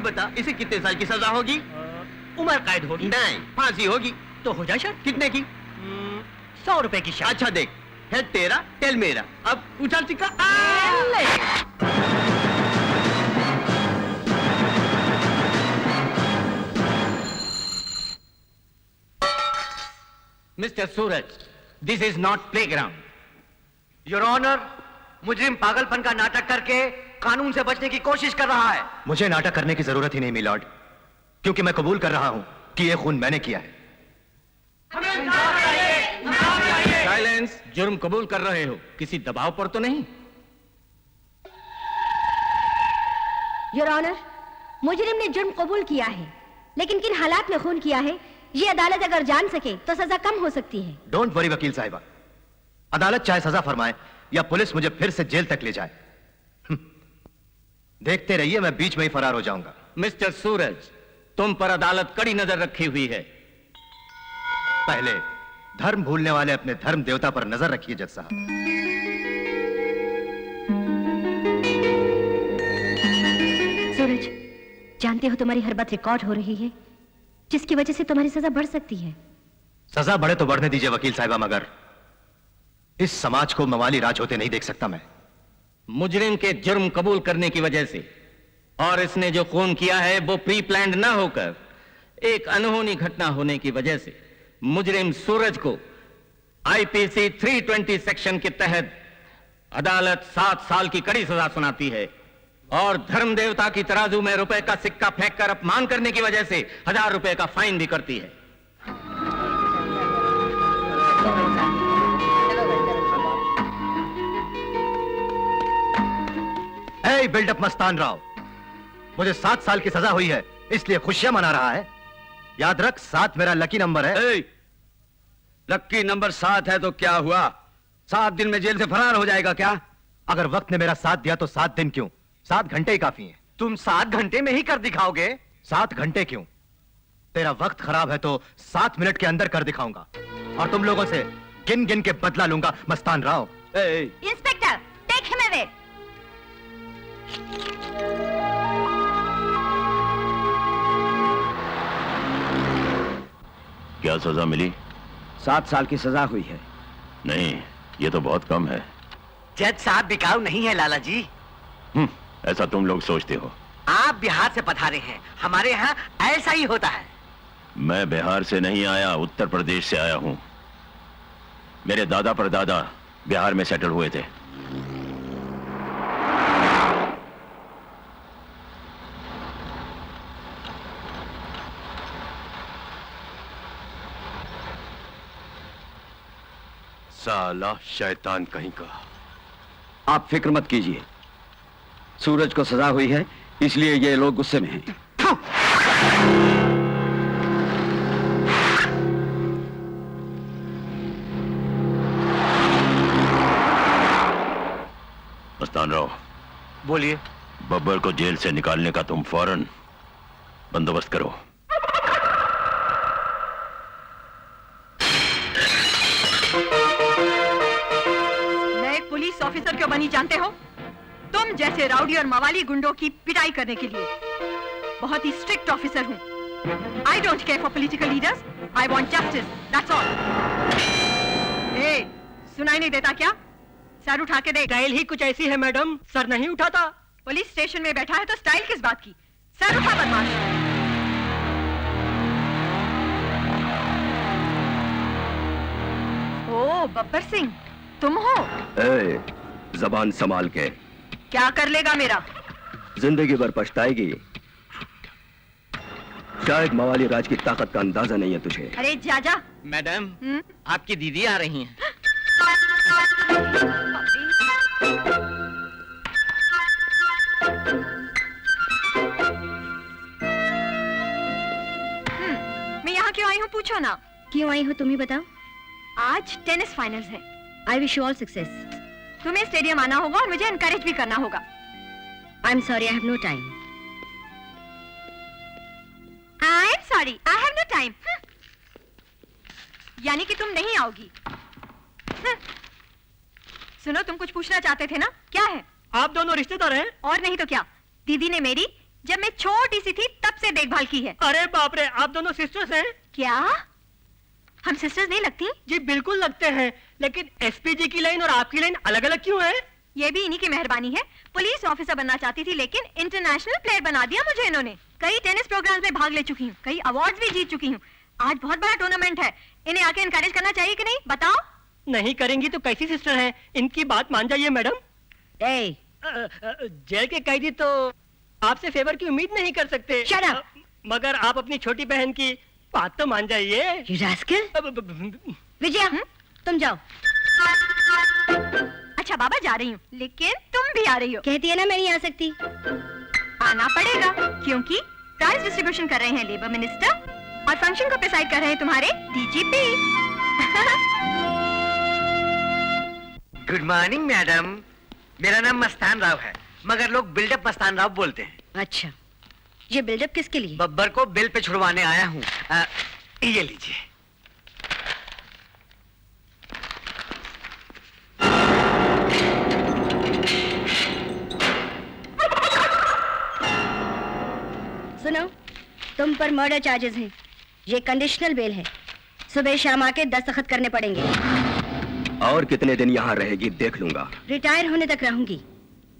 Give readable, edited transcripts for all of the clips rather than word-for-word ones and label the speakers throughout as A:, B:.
A: अब बता, इसे कितने साल की सजा होगी?
B: उम्र कैद होगी।
A: नहीं, फांसी होगी।
B: तो हो जाए शर्त।
A: कितने की?
B: 100 रुपए की शर्त।
A: अच्छा देख, है तेरा, टेल मेरा। अब उछाल सिक्का।
C: Mister Suraj, this is not playground.
D: Your honour, मुजरिम पागलपन का नाटक करके कानून से बचने की कोशिश कर रहा है।
E: मुझे नाटक करने की जरूरत ही नहीं मिलॉर्ड, क्योंकि मैं कबूल कर रहा हूं कि यह खून मैंने किया है।
C: साइलेंस। जुर्म कबूल कर रहे हो, किसी दबाव पर तो नहीं?
F: योर ऑनर, मुजरिम ने जुर्म कबूल किया है, लेकिन किन हालात में खून किया है ये अदालत अगर जान सके तो सजा कम हो सकती है।
E: डोंट वरी वकील साहिबा, अदालत चाहे सजा फरमाए या पुलिस मुझे फिर से जेल तक ले जाए, देखते रहिए, मैं बीच में ही फरार हो जाऊंगा।
C: मिस्टर सूरज, तुम पर अदालत कड़ी नजर रखी हुई है।
E: पहले धर्म भूलने वाले अपने धर्म देवता पर नजर रखिए जज साहब।
F: सूरज, जानते हो तुम्हारी हर बात रिकॉर्ड हो रही है, जिसकी वजह से तुम्हारी सजा बढ़ सकती है।
E: सजा बढ़े तो बढ़ने दीजिए वकील साहिबा, मगर इस समाज को मवाली राज होते नहीं देख सकता मैं।
C: मुजरिम के जुर्म कबूल करने की वजह से और इसने जो खून किया है वो प्री प्लान्ड ना होकर एक अनहोनी घटना होने की वजह से मुजरिम सूरज को आईपीसी 320 सेक्शन के तहत अदालत 7 साल की कड़ी सजा सुनाती है और धर्म देवता की तराजू में रुपए का सिक्का फेंककर अपमान करने की वजह से 1000 रुपए का फाइन भी करती है।
E: हे बिल्डअप मस्तान राव, मुझे 7 साल की सजा हुई है, इसलिए खुशियां मना रहा है। याद रख, 7 मेरा लकी नंबर है।
D: लकी नंबर 7 है तो क्या हुआ? 7 दिन में जेल से फरार हो जाएगा क्या?
E: अगर वक्त ने मेरा साथ दिया तो 7 दिन क्यों, 7 घंटे ही काफी हैं।
D: तुम 7 घंटे में ही कर दिखाओगे?
E: 7 घंटे क्यों, तेरा वक्त खराब है तो 7 मिनट के अंदर कर दिखाऊंगा और तुम लोगों से गिन गिन के बदला लूंगा Mastan Rao.
F: Inspector, take him away.
G: क्या सजा मिली?
D: 7 साल की सजा हुई है।
G: नहीं, ये तो बहुत कम है।
D: जज साहब बिकाऊ नहीं है लाला जी।
G: ऐसा तुम लोग सोचते हो।
D: आप बिहार से पधारे हैं, हमारे यहाँ ऐसा ही होता है।
G: मैं बिहार से नहीं आया, उत्तर प्रदेश से आया हूं। मेरे दादा परदादा बिहार में सेटल हुए थे।
E: साला शैतान कहीं का।
D: आप फिक्र मत कीजिए, सूरज को सजा हुई है इसलिए ये लोग गुस्से में हैं।
G: मस्तान राव,
D: बोलिए।
G: बब्बर को जेल से निकालने का तुम फौरन बंदोबस्त करो।
H: पुलिस ऑफिसर क्यों बनी जानते हो? तुम जैसे राउडी और मवाली गुंडों की पिटाई करने के लिए। बहुत ही स्ट्रिक्ट ऑफिसर हूं। I don't care for political leaders. I want justice. That's all. Hey, सुनाई नहीं देता क्या? सर उठा के दे।
B: स्टाइल ही कुछ ऐसी है मैडम, सर नहीं उठाता।
H: पुलिस स्टेशन में बैठा है तो स्टाइल किस बात की? सर उठा बदमाश। ओ, बब्बर सिंह, तुम हो?
E: जबान संभाल के।
H: क्या कर लेगा मेरा?
E: जिंदगी भर पछताएगी। शायद मवाली राज की ताकत का अंदाजा नहीं है तुझे।
H: अरे जाजा।
C: मैडम, आपकी दीदी आ रही हैं।
H: मैं यहाँ क्यों आई हूँ पूछो ना।
F: क्यों आई हो तुम ही बताओ।
H: आज टेनिस फाइनल्स है।
F: I wish you all success.
H: तुम्हें स्टेडियम आना होगा और मुझे एनकरेज भी करना होगा।
F: I am sorry, I have no time.
H: I am sorry, I have no time. यानी कि तुम नहीं आओगी। सुनो, तुम कुछ पूछना चाहते थे ना, क्या है?
B: आप दोनों रिश्तेदार हैं?
H: और नहीं तो क्या, दीदी ने मेरी जब मैं छोटी सी थी तब से देखभाल की है।
B: अरे बाप रे, आप दोनों सिस्टर्स हैं?
H: क्या हम सिस्टर्स नहीं लगती?
B: जी बिल्कुल लगते हैं, लेकिन एसपीजी की लाइन और आपकी लाइन अलग अलग क्यों है?
H: ये भी इन्हीं की मेहरबानी है। पुलिस ऑफिसर बनना चाहती थी, लेकिन इंटरनेशनल प्लेयर बना दिया मुझे इन्होंने। कई टेनिस प्रोग्राम्स में भाग ले चुकी हूँ, कई अवार्ड्स भी जीत चुकी हूँ। आज बहुत बड़ा टूर्नामेंट है, इन्हें आके इनकरेज करना चाहिए कि नहीं, बताओ?
B: नहीं करेंगी तो कैसी सिस्टर हैं? इनकी बात मान जाइए मैडम।
F: ए,
B: जेल के कैदी तो आपसे फेवर की उम्मीद नहीं कर सकते।
F: Shut up!
B: मगर आप अपनी छोटी बहन की बात तो मान जाइए।
F: you rascal! विजया, तुम जाओ।
H: अच्छा बाबा, जा रही हूँ, लेकिन तुम भी आ रही हो।
F: कहती है ना मैं नहीं आ सकती।
H: आना पड़ेगा, क्योंकि प्राइज डिस्ट्रीब्यूशन कर रहे हैं लेबर मिनिस्टर और फंक्शन को प्रिसाइड कर रहे हैं तुम्हारे डीजीपी।
I: गुड मॉर्निंग मैडम, मेरा नाम मस्तान राव है, मगर लोग बिल्डअप मस्तान राव बोलते हैं।
F: अच्छा, ये बिल्डअप किसके लिए?
I: बब्बर को बिल पे छुड़वाने आया हूँ। ये लीजिए।
F: सुनो, तुम पर मर्डर चार्जेस हैं। ये कंडीशनल बेल है, सुबह शाम आके दस्तखत करने पड़ेंगे।
D: और कितने दिन यहाँ रहेगी देख लूंगा।
F: रिटायर होने तक रहूंगी।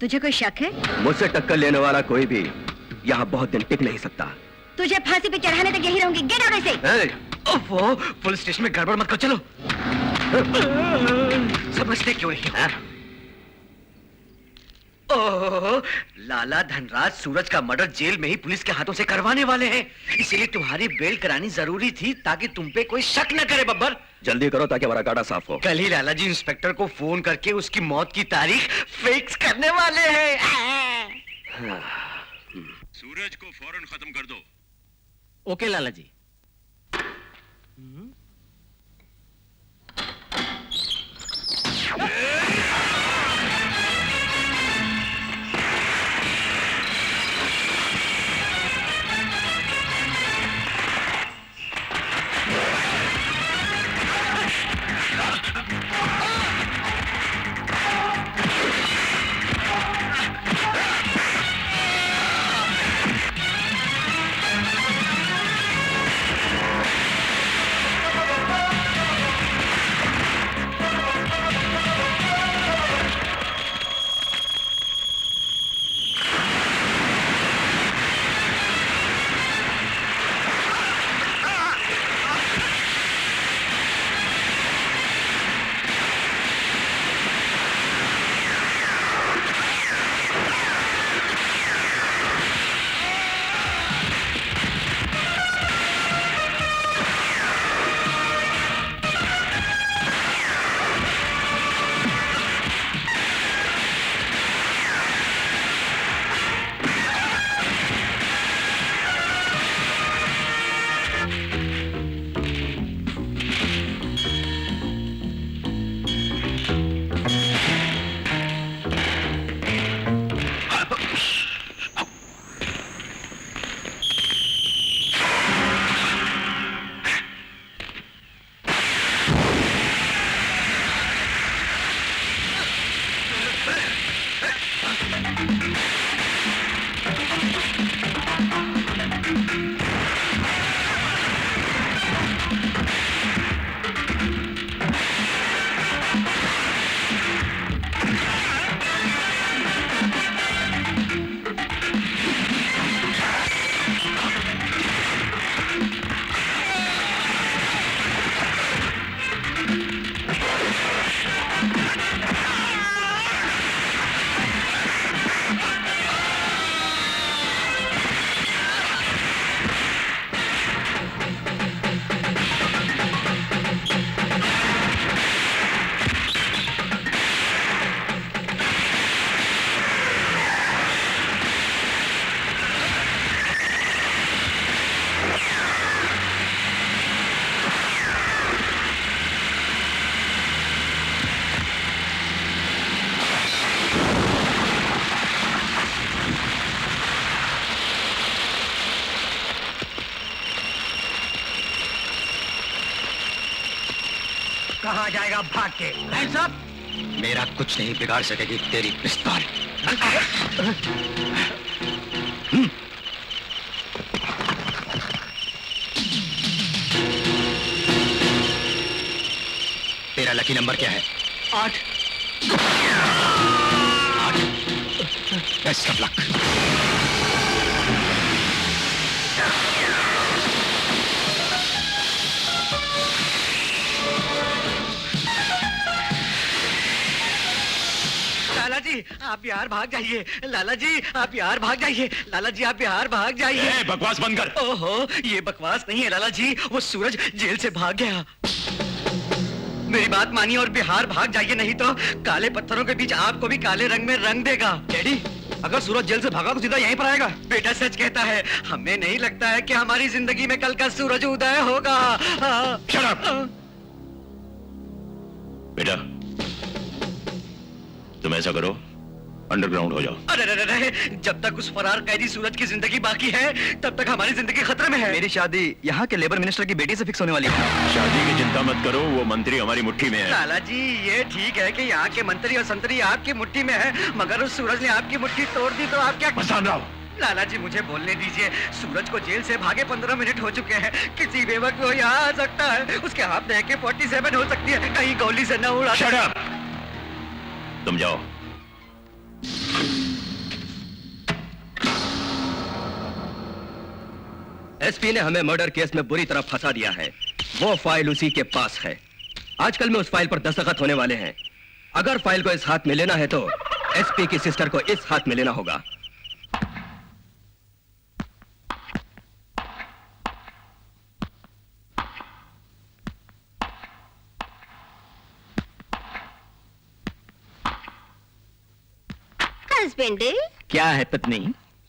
F: तुझे कोई शक है?
D: मुझसे टक्कर लेने वाला कोई भी यहाँ बहुत दिन टिक नहीं सकता।
F: तुझे फांसी पे चढ़ाने तक यही रहूंगी। गेट आउट से।
I: ओफो, पुलिस स्टेशन में गड़बड़ मत करो, चलो। समझते क्यों नहीं? हाँ? ओह, लाला धनराज सूरज का मर्डर जेल में ही पुलिस के हाथों से करवाने वाले हैं, इसीलिए तुम्हारी बेल करानी जरूरी थी ताकि तुम पे कोई शक न करे। बब्बर,
D: जल्दी करो ताकि हमारा गाड़ा साफ हो।
I: कल ही लाला जी इंस्पेक्टर को फोन करके उसकी मौत की तारीख फिक्स करने वाले हैं।
G: सूरज को फौरन खत्म कर दो।
C: ओके लाला जी।
I: कहाँ जाएगा भाग के? साहब,
E: मेरा कुछ नहीं बिगाड़ सकेगी तेरी पिस्तौल। तेरा लकी नंबर क्या है?
I: 8।
E: 8। Best of luck.
I: Lala ji आप बिहार भाग जाइए। लाला जी आप बिहार भाग जाइए। लाला जी आप बिहार भाग जाइए।
G: बकवास बंद कर।
I: ओहो ये बकवास नहीं है लाला जी, वो सूरज जेल से भाग गया। मेरी बात मानिए और बिहार भाग जाइए, नहीं तो काले पत्थरों के बीच आपको भी काले रंग में रंग देगा।
E: डैडी, अगर सूरज जेल से भागा तो सीधा यहीं पर आएगा।
I: बेटा सच कहता है, हमें नहीं लगता है कि हमारी जिंदगी में कल का सूरज उदय होगा।
G: Shut up! बेटा तुम ऐसा करो, अंडरग्राउंड हो जाओ।
I: अरे अरे अरे, जब तक उस फरार कैदी सूरज की जिंदगी बाकी है तब तक हमारी जिंदगी खतरे में है।
E: मेरी शादी यहाँ के लेबर मिनिस्टर की बेटी से फिक्स होने वाली है।
G: शादी की चिंता मत करो, वो मंत्री हमारी मुट्ठी में है।
I: लाला जी ये ठीक है कि यहाँ के मंत्री और संतरी आपकी मुट्ठी में है, मगर उस सूरज ने आपकी मुट्ठी तोड़ दी तो आप क्या?
G: मस्तान राव,
I: लाला जी मुझे बोलने दीजिए। सूरज को जेल से भागे 15 मिनट हो चुके हैं। किसी बेवक्त वो यहाँ आ सकता है, उसके हाथ में AK-47 हो सकती है, कहीं गोली से न उड़ा।
G: Shut up! तुम जाओ।
E: एसपी ने हमें मर्डर केस में बुरी तरह फंसा दिया है। वो फाइल उसी के पास है। आजकल में उस फाइल पर दस्तखत होने वाले हैं। अगर फाइल को इस हाथ में लेना है तो एसपी की सिस्टर को इस हाथ में लेना होगा।
F: हस्बैंड,
C: क्या है पत्नी?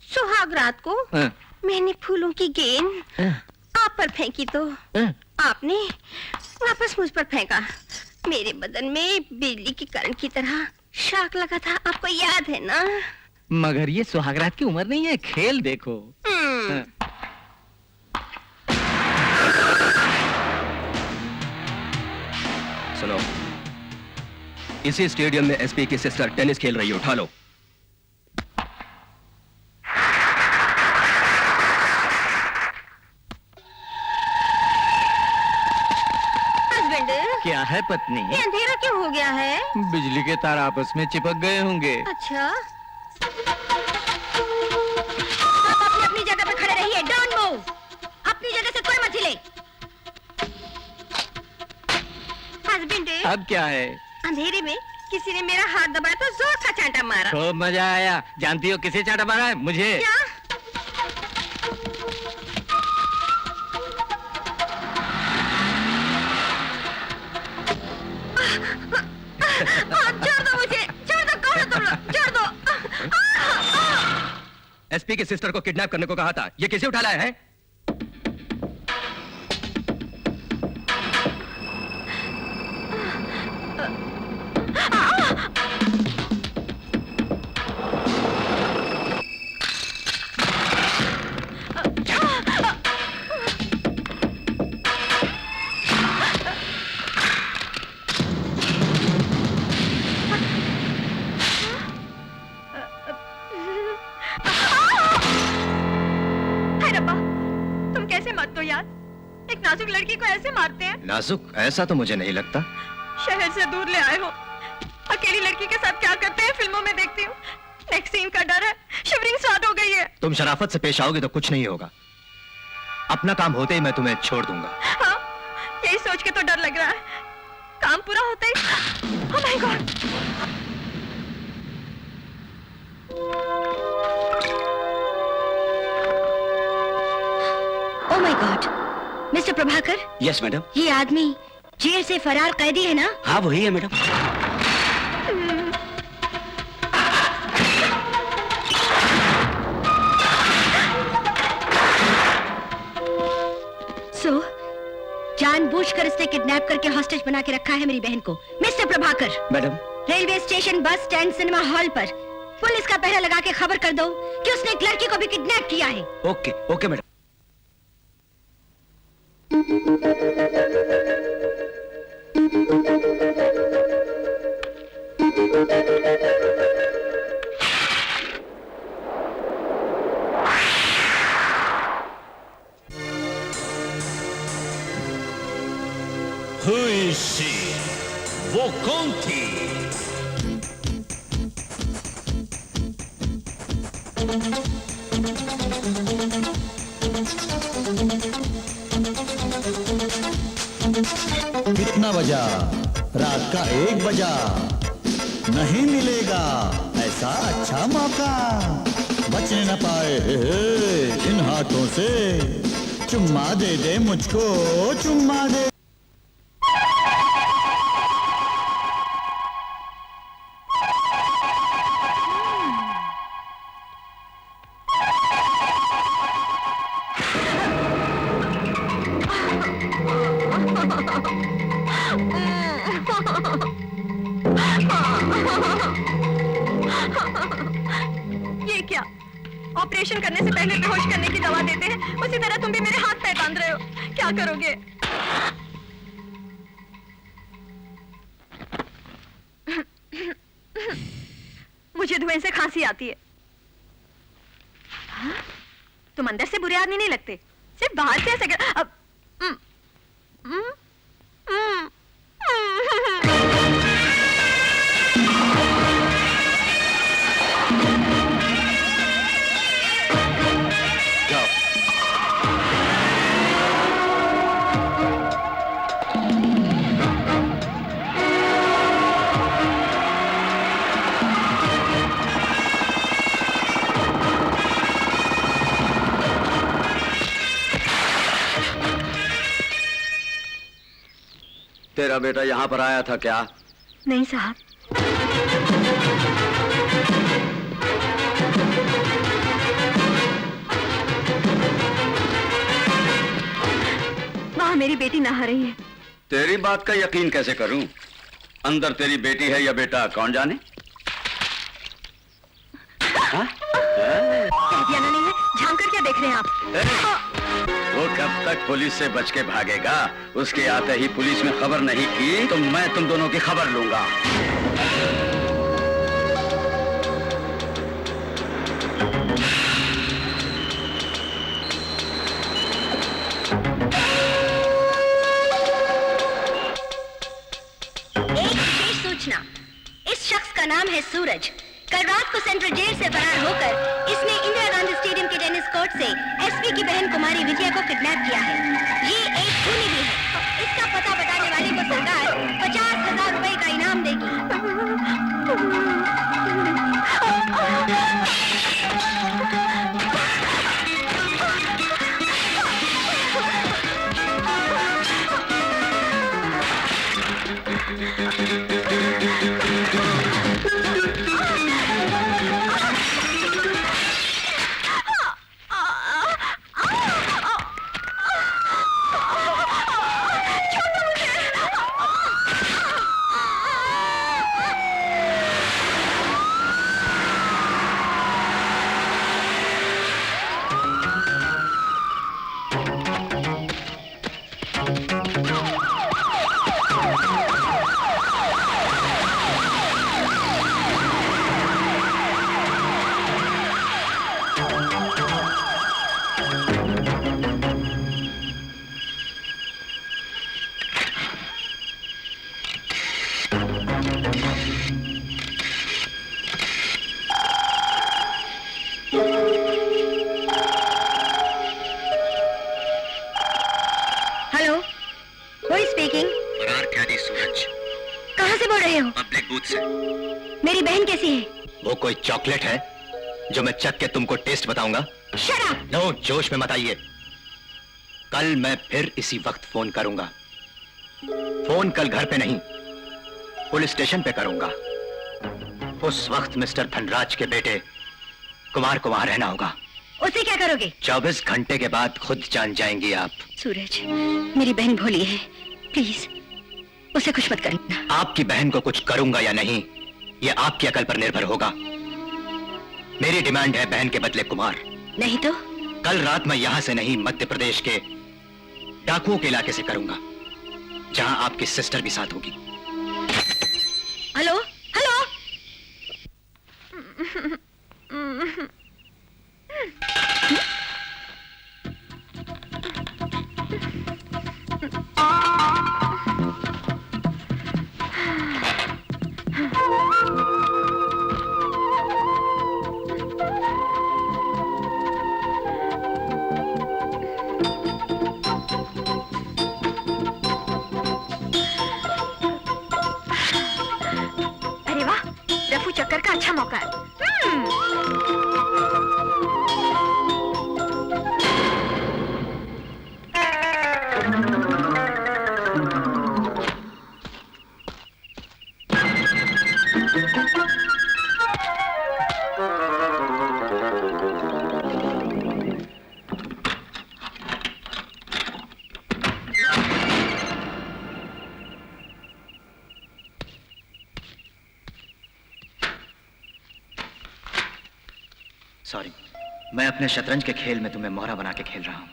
F: सुहाग रात को
C: हाँ।
F: मैंने फूलों की गेंद
C: हाँ।
F: आप पर फेंकी तो
C: हाँ।
F: आपने वापस मुझ पर फेंका। मेरे बदन में बिजली की करंट की तरह शॉक लगा था, आपको याद है ना?
C: मगर ये सुहागरात की उम्र नहीं है, खेल देखो। हाँ।
E: सुनो, इसी स्टेडियम में एसपी की सिस्टर टेनिस खेल रही है, उठा लो।
F: हस्बैंड,
C: क्या है पत्नी?
F: ये अंधेरा क्यों हो गया है?
C: बिजली के तार आपस में चिपक गए होंगे।
F: अच्छा, आप अपनी अपनी जगह पे खड़े रहिए, डोंट मूव। अपनी जगह से कोई मत हिले। हस्बैंड,
C: अब क्या है?
F: अंधेरे में किसी ने मेरा हाथ दबाया तो जोर का चांटा मारा।
C: खूब मजा आया। जानती हो किसे चांटा मारा है? मुझे।
F: क्या? छोड़ दो मुझे, छोड़ दो, कौन हो तुम लोग? छोड़ दो।
E: एसपी की सिस्टर को किडनैप करने को कहा था, ये किसे उठा लाया है?
H: मत दो यार, एक नाजुक लड़की को ऐसे मारते हैं।
E: नाजुक? ऐसा तो मुझे नहीं लगता।
H: शहर से दूर ले आए हो, अकेली लड़की के साथ क्या करते हैं फिल्मों में देखती हूँ। नेक्स्ट सीन का डर है, शिवरिंग स्टार्ट हो गई है।
E: तुम शराफत से पेश आओगे तो कुछ नहीं होगा। अपना काम होते ही मैं तुम्हें छोड़ दूंगा।
H: हाँ, यही सोच के तो डर लग रहा है। काम पूरा होते ही oh my god,
F: oh my god. Mister Prabhakar,
I: yes madam.
F: ये आदमी जेल से फरार कैदी है ना?
I: हाँ वही है मैडम।
F: सो जानबूझकर इसने किडनैप करके हॉस्टेज बना के रखा है मेरी बहन को। Mister Prabhakar,
I: madam.
F: Railway station, bus stand, cinema hall पर पुलिस का पहरा लगा के खबर कर दो कि उसने एक लड़की को भी किडनैप किया है।
I: Okay okay madam.
G: Who is she?
J: कितना बजा? रात का 1 बजा। नहीं मिलेगा ऐसा अच्छा मौका, बचने न पाए इन हाथों से। चुम्मा दे दे मुझको, चुम्मा दे।
H: ये क्या? ऑपरेशन करने से पहले बेहोश करने की दवा देते हैं, उसी तरह तुम भी मेरे हाथ पैर बांध रहे हो। क्या करोगे? मुझे धुएं से खांसी आती है। हाँ? तुम अंदर से बुरे आदमी नहीं लगते, सिर्फ बाहर से ऐसे अब
D: तेरा बेटा यहाँ पर आया था क्या?
H: नहीं साहब। वहाँ मेरी बेटी नहा रही है।
D: तेरी बात का यकीन कैसे करूं? अंदर तेरी बेटी है या बेटा कौन जाने?
H: ताबियाना नहीं है, झांक कर क्या देख रहे हैं आप?
D: वो कब तक पुलिस से बच के भागेगा? उसके आते ही पुलिस में खबर नहीं की तो मैं तुम दोनों की खबर लूंगा।
F: एक विशेष सूचना, इस शख्स का नाम है सूरज। कल रात को सेंट्रल जेल से फरार होकर इसने इंदिरा गांधी स्टेडियम के टेनिस कोर्ट से एसपी की बहन कुमारी विजया को किडनैप किया है। ये एक खूनी भी है। इसका पता बताने वाले को सरकार 50,000 रुपए का इनाम देगी। मेरी बहन कैसी है?
E: वो कोई चॉकलेट है जो मैं चख के तुमको टेस्ट बताऊंगा?
F: Shut up!
E: नो, जोश में मत आइए। कल मैं फिर इसी वक्त फोन करूंगा। फोन कल घर पे नहीं, पुलिस स्टेशन पे करूंगा। उस वक्त मिस्टर धनराज के बेटे कुमार को वहां रहना होगा।
F: उसे क्या करोगे?
E: 24 घंटे के बाद खुद जान जाएंगी आप।
F: सूरज, मेरी बहन भोली है, प्लीज उसे कुछ मत करना।
E: आपकी बहन को कुछ करूंगा या नहीं, यह आपकी अकल पर निर्भर होगा। मेरी डिमांड है बहन के बदले कुमार।
F: नहीं तो?
E: कल रात मैं यहां से नहीं, मध्य प्रदेश के डाकुओं के इलाके से करूंगा, जहां आपकी सिस्टर भी साथ होगी।
F: हेलो हेलो,
H: चक्कर का अच्छा मौका है।
I: सॉरी, मैं अपने शतरंज के खेल में तुम्हें मोहरा बना के खेल रहा हूं।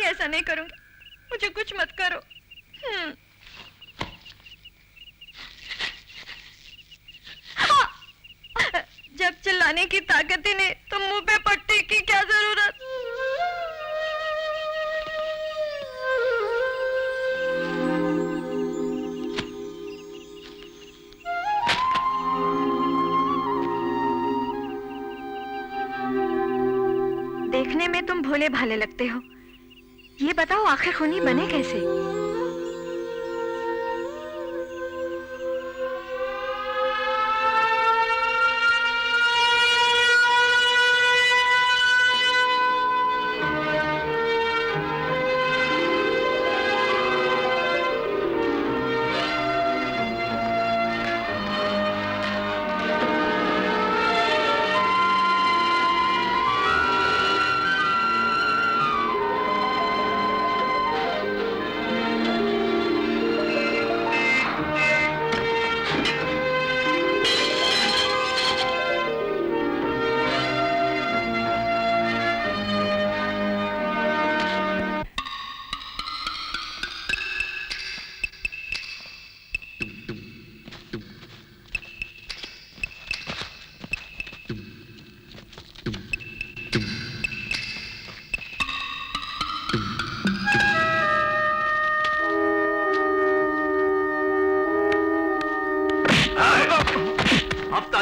I: ऐसा नहीं करूंगी, मुझे कुछ मत करो। जब चिल्लाने की ताकत ही नहीं तो मुंह पे पट्टी की क्या जरूरत। देखने में तुम भोले भाले लगते हो, ये बताओ आखिर खूनी बने कैसे?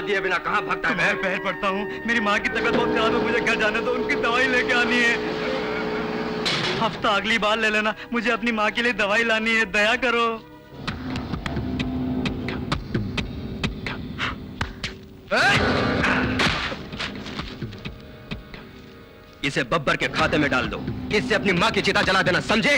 E: दिए बिना कहाँ भागता है?
I: मैं पैर पड़ता हूँ, मेरी माँ की तबीयत बहुत खराब है, मुझे घर जाने दो, उनकी दवाई लेके आनी है। हफ्ता अगली बार ले लेना, मुझे अपनी माँ के लिए दवाई लानी है, दया करो।
E: इसे बब्बर के खाते में डाल दो, इससे अपनी माँ की चिता जला देना, समझे?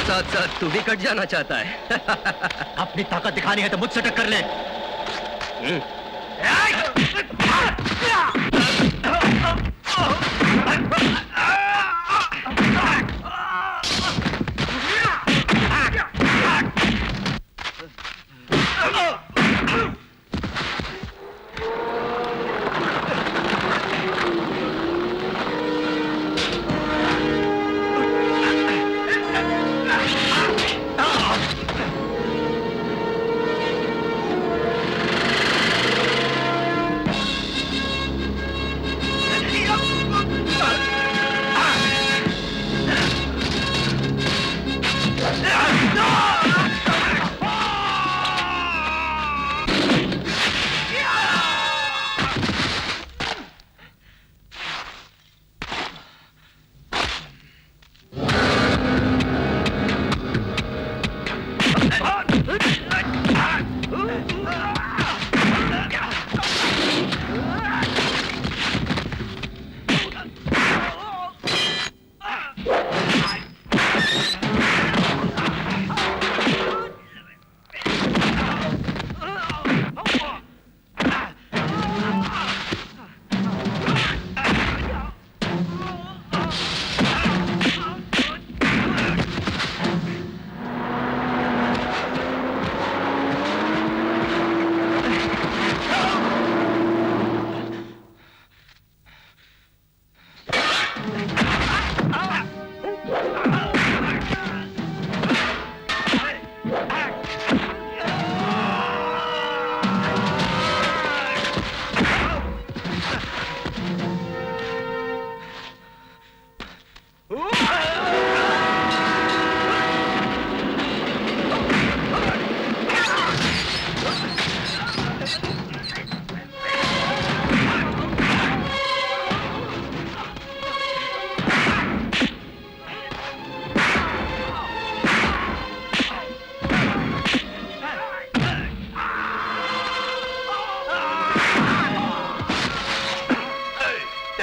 E: साथ साथ तू भी कट जाना चाहता है।
I: अपनी ताकत दिखानी है तो मुझसे टक्कर ले।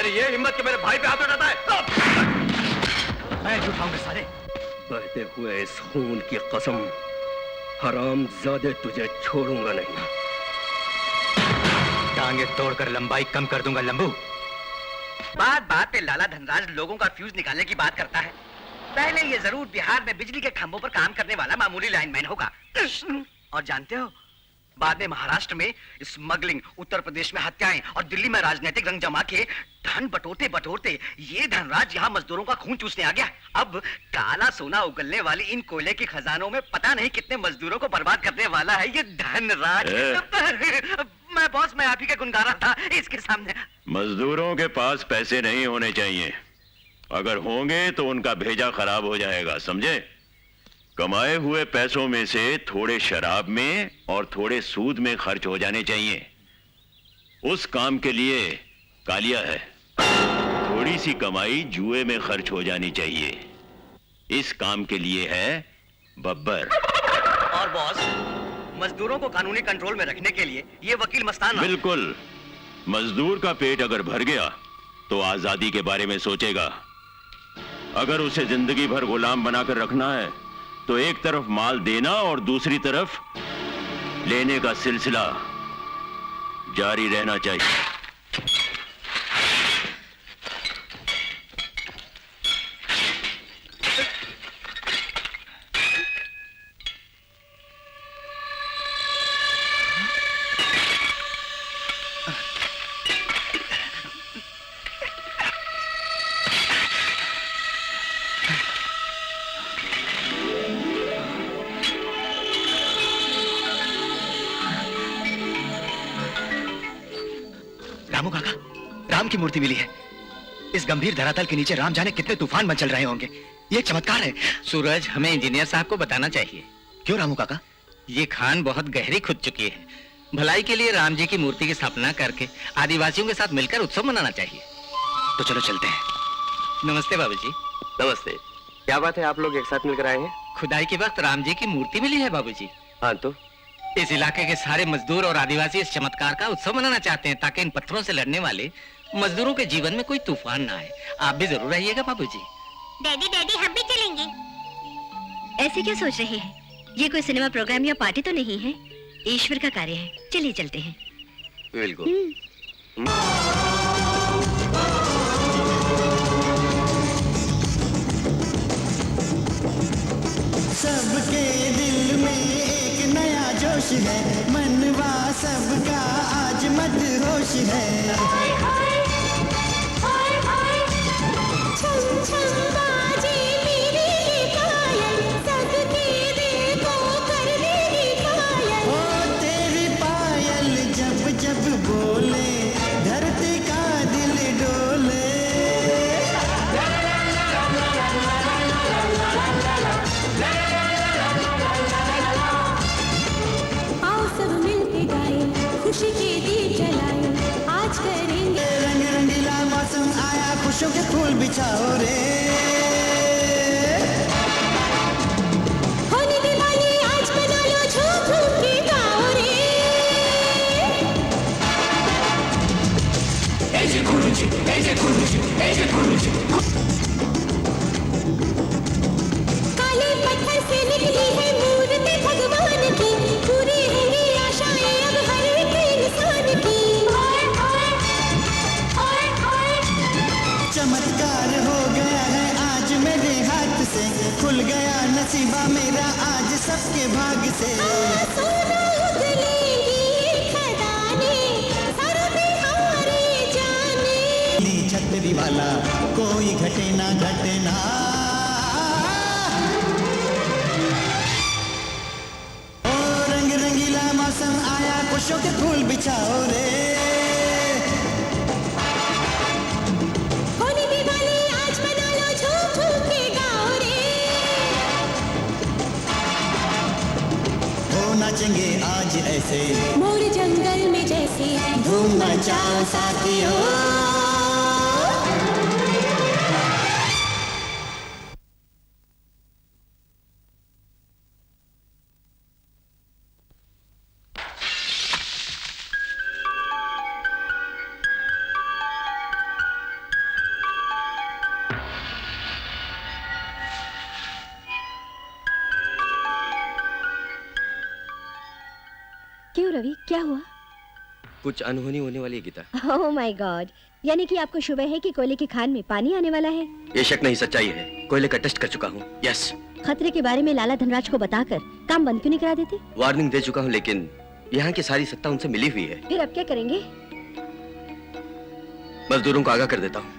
A: ये हिम्मत के मेरे भाई पे हाथ उठाता है?
E: मैं उठाऊंगा साले। बहते हुए इस खून की कसम, हरामजादे तुझे छोड़ूंगा नहीं।
I: टांगे तोड़कर लंबाई कम कर दूंगा लंबू। बात बात पे लाला धनराज लोगों का फ्यूज निकालने की बात करता है। पहले ये जरूर बिहार में बिजली के खंभों पर काम करने वाला मामूली लाइनमैन होगा। और जानते हो, बाद में महाराष्ट्र में स्मगलिंग, उत्तर प्रदेश में हत्याएं और दिल्ली में राजनीतिक रंग जमा के धन बटोरते बटोरते ये धनराज यहाँ मजदूरों का खून चूसने आ गया। अब काला सोना उगलने वाली इन कोयले के खजानों में पता नहीं कितने मजदूरों को बर्बाद करने वाला है ये धनराज। मैं बॉस, मैं आप ही का गुनगारा था इसके सामने।
G: मजदूरों के पास पैसे नहीं होने चाहिए, अगर होंगे तो उनका भेजा खराब हो जाएगा, समझे? कमाए हुए पैसों में से थोड़े शराब में और थोड़े सूद में खर्च हो जाने चाहिए। उस काम के लिए कालिया है। थोड़ी सी कमाई जुए में खर्च हो जानी चाहिए। इस काम के लिए है बब्बर।
I: और बॉस, मजदूरों को कानूनी कंट्रोल में रखने के लिए ये वकील मस्तान।
G: बिल्कुल। मजदूर का पेट अगर भर गया तो आजादी के बारे में सोचेगा। अगर उसे जिंदगी भर गुलाम बनाकर रखना है तो एक तरफ माल देना और दूसरी तरफ लेने का सिलसिला जारी रहना चाहिए।
I: रामू काका, राम की मूर्ति मिली है। इस गंभीर धरातल के नीचे राम जाने कितने तूफान मचल रहे होंगे। ये चमत्कार है।
C: सूरज, हमें इंजीनियर साहब को बताना चाहिए।
I: क्यों रामू काका?
C: ये खान बहुत गहरी खुद चुकी है। भलाई के लिए राम जी की मूर्ति की स्थापना करके आदिवासियों के साथ मिलकर उत्सव मनाना चाहिए।
I: तो चलो चलते हैं।
C: नमस्ते बाबूजी।
A: नमस्ते। क्या बात है, आप लोग एक साथ मिलकर आए हैं?
C: खुदाई के वक्त राम जी की मूर्ति मिली है बाबूजी।
A: हाँ तो
C: इस इलाके के सारे मजदूर और आदिवासी इस चमत्कार का उत्सव मनाना चाहते हैं ताकि इन पत्थरों से लड़ने वाले मजदूरों के जीवन में कोई तूफान ना आए। आप भी जरूर आइएगा बाबूजी।
F: डैडी डैडी, हम भी चलेंगे। ऐसे क्या सोच रहे हैं? ये कोई सिनेमा प्रोग्राम या पार्टी तो नहीं है, ईश्वर का कार्य है। चलिए चलते हैं।
A: बिल्कुल।
J: सबके दिल में एक नया जोश है, मनवा सबका आज मदहोश है। छम छम बाजे मेरी ये पायल, सबके दिल को कर देगी कायल। ओ तेरी पायल जब जब बोले, धरती का दिल डोले। आओ सब मिलके गाए, खुशी के दीप जलाए, आज करेंगे रंग रंगीला मौसम आया, खुशियों के फूल बिछाओ रे। होली दिवाली आज मना लो घटे ना घटना। ओ रंग रंगीला मौसम आया, खुशियों के फूल बिछाओ रे।
F: होली दिवाली आज मना लो, झूम झूम के गाओ रे।
J: हो नाचेंगे आज ऐसे
F: मोर जंगल में जैसे,
J: धूम मचाओ साथियों।
F: क्यों रवि, क्या हुआ?
E: कुछ अनहोनी होने वाली है गीता।
F: ओह माय गॉड, यानी कि आपको शुबह है कि कोयले की खान में पानी आने वाला है?
E: ये शक नहीं सच्चाई है, कोयले का टेस्ट कर चुका हूँ। यस।
F: खतरे के बारे में लाला धनराज को बताकर काम बंद क्यों नहीं करा देते?
E: वार्निंग दे चुका हूँ, लेकिन यहाँ की सारी सत्ता उनसे मिली हुई है।
F: फिर अब क्या करेंगे?
E: मजदूरों को आगाह कर देता हूँ।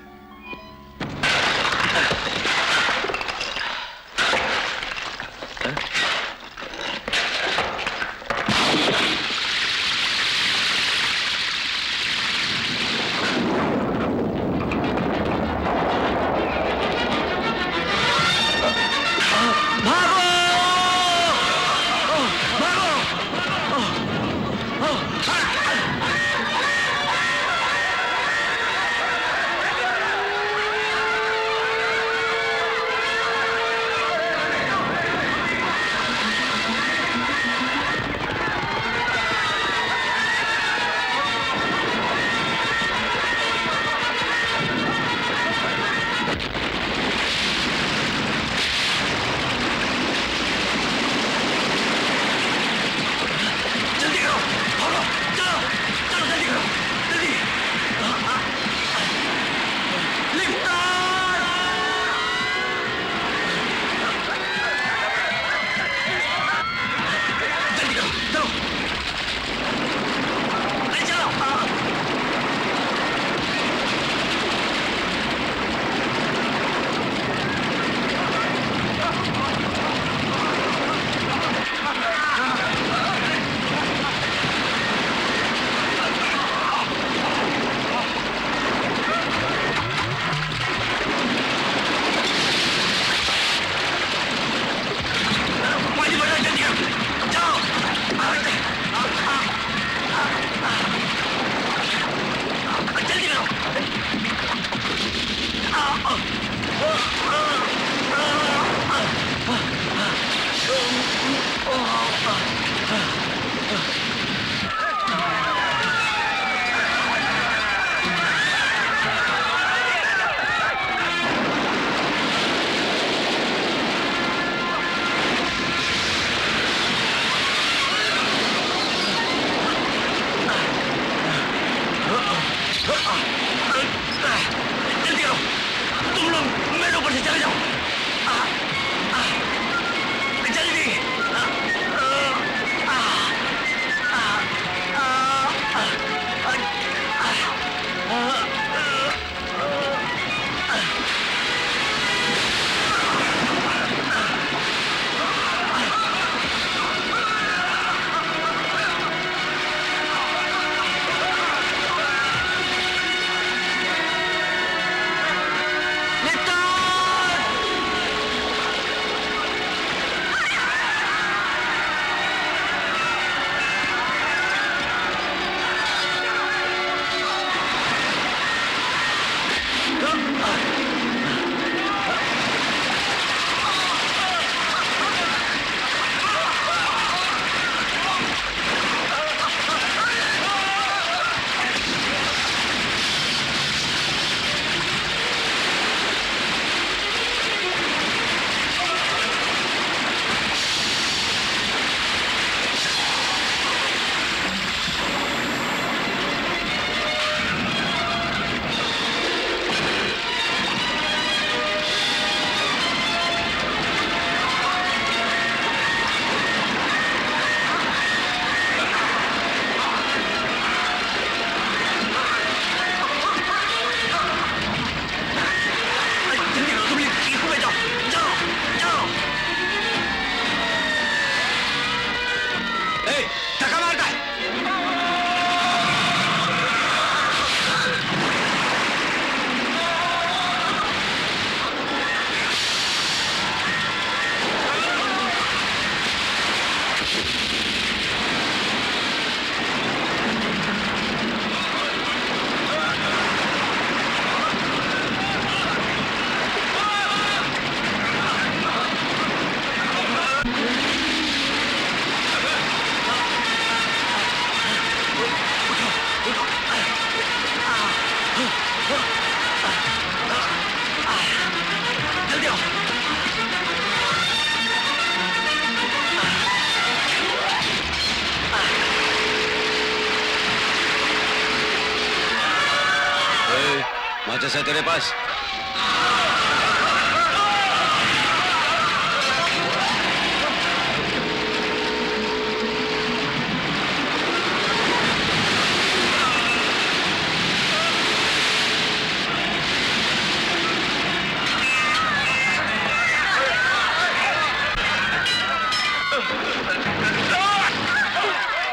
D: नोटिस है तेरे पास?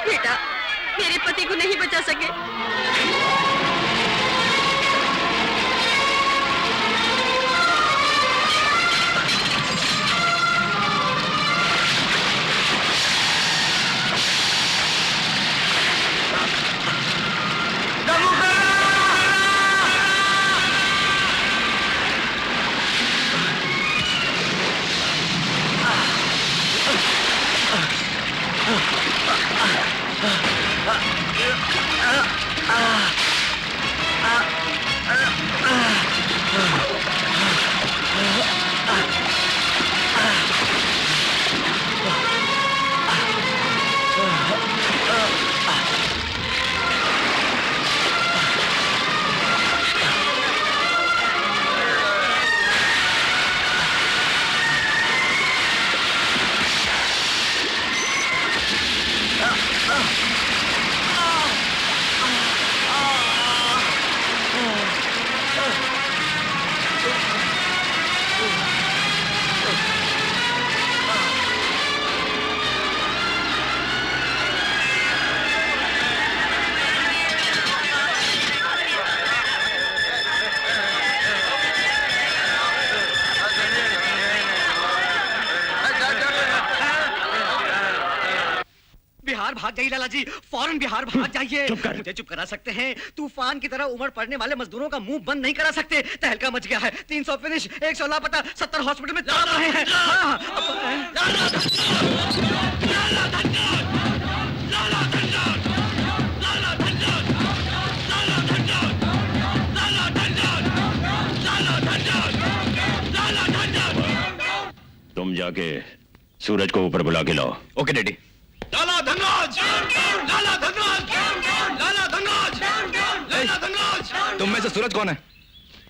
H: बेटा, मेरे पति को नहीं बचा सके।
I: बिहार भाग जाइए लाला जी, फौरन बिहार भाग जाइए। मुझे चुप करा सकते हैं, तूफान की तरह उमड़ पड़ने वाले मजदूरों का मुंह बंद नहीं करा सकते। तहलका मच गया है, 300 फिनिश, 100 लापता, 70 हॉस्पिटल में तड़प रहे हैं।
G: तुम जाके सूरज को ऊपर बुला के लाओ।
E: Okay daddy.
A: लाला धनराज! लाला धनराज! लाला धनराज! लाला धनराज!
E: तुम में से सूरज कौन है?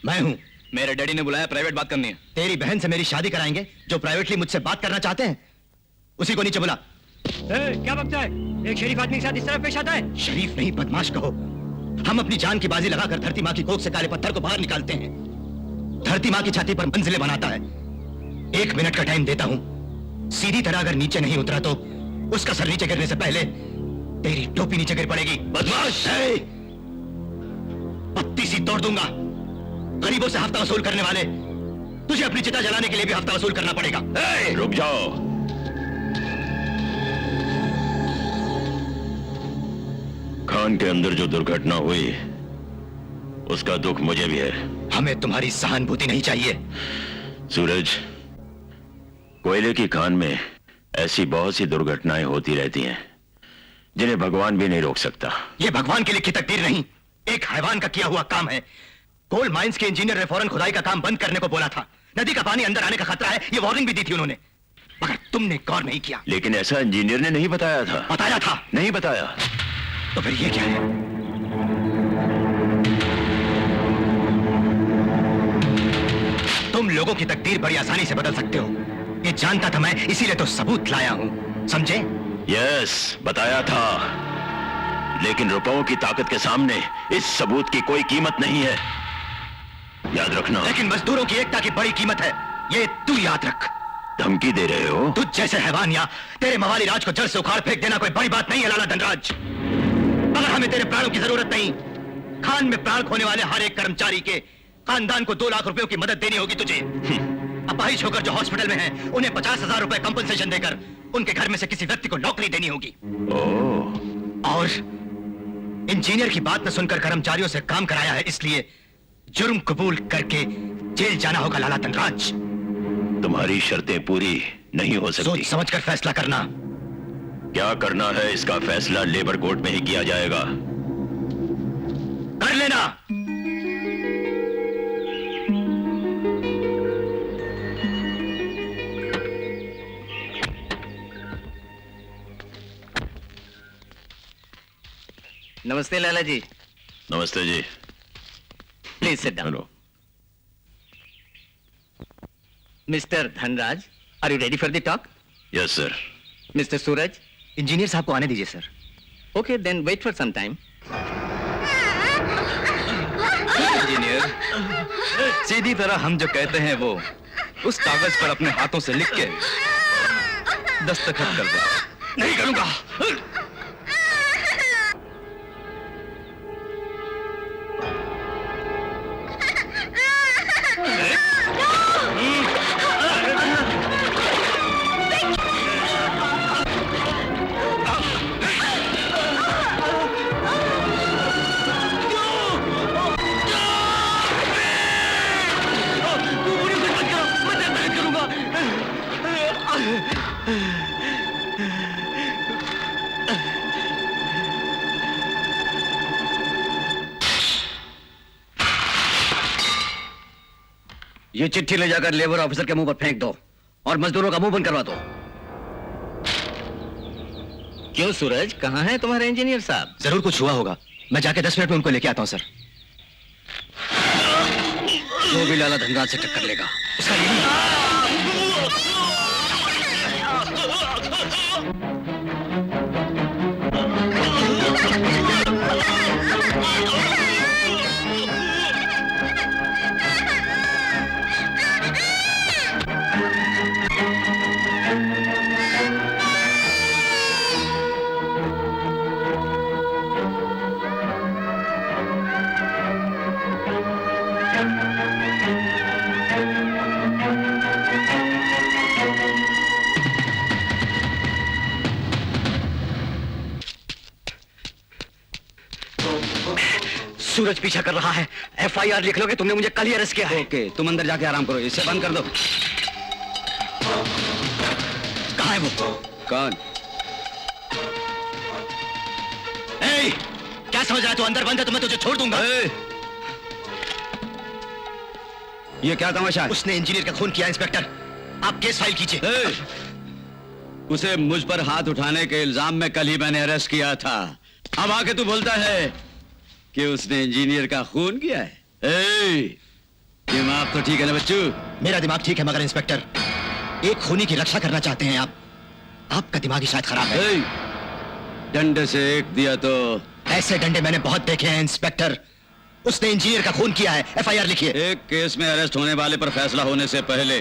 J: मैं हूँ।
E: मेरे डैडी ने बुलाया, प्राइवेट बात करनी है।
J: तेरी बहन से मेरी शादी कराएंगे? जो प्राइवेटली मुझसे बात करना चाहते हैं उसी को नीचे बुला।
B: क्या बकता है? एक शरीफ आदमी के साथ इस तरह पेश आता है?
J: शरीफ नहीं, बदमाश कहो। हम अपनी जान की बाजी लगाकर धरती माँ की कोख से काले पत्थर को बाहर निकालते हैं। धरती माँ की छाती पर मंजिलें बनाता है। 1 मिनट का टाइम देता हूँ, सीधी तरह अगर नीचे नहीं उतरा तो उसका सर नीचे गिरने से पहले तेरी टोपी नीचे गिर पड़ेगी। बदमाश! पत्ती सी तोड़ दूंगा। गरीबों से हफ्ता वसूल करने वाले, तुझे अपनी चिता जलाने के लिए भी हफ्ता वसूल करना पड़ेगा।
G: रुक जाओ। खान के अंदर जो दुर्घटना हुई उसका दुख मुझे भी है।
J: हमें तुम्हारी सहानुभूति नहीं चाहिए।
G: सूरज, कोयले की खान में ऐसी बहुत सी दुर्घटनाएं होती रहती हैं जिन्हें भगवान भी नहीं रोक सकता।
J: यह भगवान की लिखी तकदीर नहीं, एक हैवान का किया हुआ काम है। कोल माइंस के इंजीनियर ने फौरन खुदाई का काम बंद करने को बोला था। नदी का पानी अंदर आने का खतरा है, ये वार्निंग भी दी थी उन्होंने, मगर तुमने गौर नहीं किया।
G: लेकिन ऐसा इंजीनियर ने नहीं बताया था।
J: बताया था।
G: नहीं बताया
J: तो फिर ये क्या है? तुम लोगों की तकदीर बड़ी आसानी से बदल सकते हो, ये जानता था मैं, इसीलिए तो सबूत लाया हूं, समझे?
G: यस, बताया था, लेकिन रुपयों की ताकत के सामने इस सबूत की कोई कीमत नहीं है, याद रखना।
J: लेकिन मजदूरों की एकता की बड़ी कीमत है, ये तू याद रख।
G: धमकी दे रहे हो?
J: तुझ जैसे हैवान या तेरे मवाली राज को जड़ से उखाड़ फेंक देना कोई बड़ी बात नहीं है लाला धनराज। मगर हमें तेरे प्राणों की जरूरत नहीं। खान में प्राण खोने वाले हर एक कर्मचारी के खानदान को 2 लाख रुपयों की मदद देनी होगी तुझे। अपाहिज होकर जो हॉस्पिटल में हैं, उन्हें 50,000 रुपए कंपनसेशन देकर उनके घर में से किसी व्यक्ति को नौकरी देनी होगी। और इंजीनियर की बात न सुनकर कर्मचारियों से काम कराया है, इसलिए जुर्म कबूल करके जेल जाना होगा लाला धनराज।
G: तुम्हारी शर्तें पूरी नहीं हो सकती।
J: सोच समझकर फैसला करना।
G: क्या करना है इसका फैसला लेबर कोर्ट में ही किया जाएगा।
J: कर लेना।
C: नमस्ते लाला जी।
G: नमस्ते जी।
C: Please sit down.
G: Hello.
C: Mister Dhanraj, are you ready for the talk?
G: Yes sir.
C: Mister Suraj,
I: engineer साहब को आने दीजिए sir.
C: Okay then wait for some time.
E: Engineer, सीधी तरह हम जो कहते हैं वो उस कागज पर अपने हाथों से लिख के दस्तखत कर दो। नहीं करूंगा।
D: ये चिट्ठी ले जाकर लेबर ऑफिसर के मुंह पर फेंक दो और मजदूरों का मुंह बंद करवा दो।
C: क्यों सूरज, कहाँ है तुम्हारे इंजीनियर साहब?
I: जरूर कुछ हुआ होगा, मैं जाके 10 मिनट में उनको लेके आता हूँ सर।
D: जो भी लाला धनराज से टक्कर लेगा उसका सूरज पीछा कर रहा है। FIR लिख लोगे, तुमने मुझे कल ही अरेस्ट किया है। ओके, तुम अंदर जाके आराम करो, इसे बंद कर दो। कहाँ है वो? कौन? ए, क्या समझ रहा है तू? अंदर बंद है तो मैं तुझे छोड़ दूंगा। ये क्या तमाशा है? उसने इंजीनियर का खून किया इंस्पेक्टर, आप केस फाइल कीजिए। उसे मुझ पर हाथ उठाने के इल्जाम में कल ही मैंने अरेस्ट किया था। अब आके तू बोलता है कि उसने इंजीनियर का खून किया है। दिमाग तो ठीक है ना बच्चू? मेरा दिमाग ठीक है मगर इंस्पेक्टर, एक खूनी की रक्षा करना चाहते हैं आप, आपका दिमाग ही शायद खराब है। डंडे से एक दिया तो ऐसे डंडे मैंने बहुत देखे हैं इंस्पेक्टर। उसने इंजीनियर का खून किया है, FIR लिखिए। एक केस में अरेस्ट होने वाले पर फैसला होने से पहले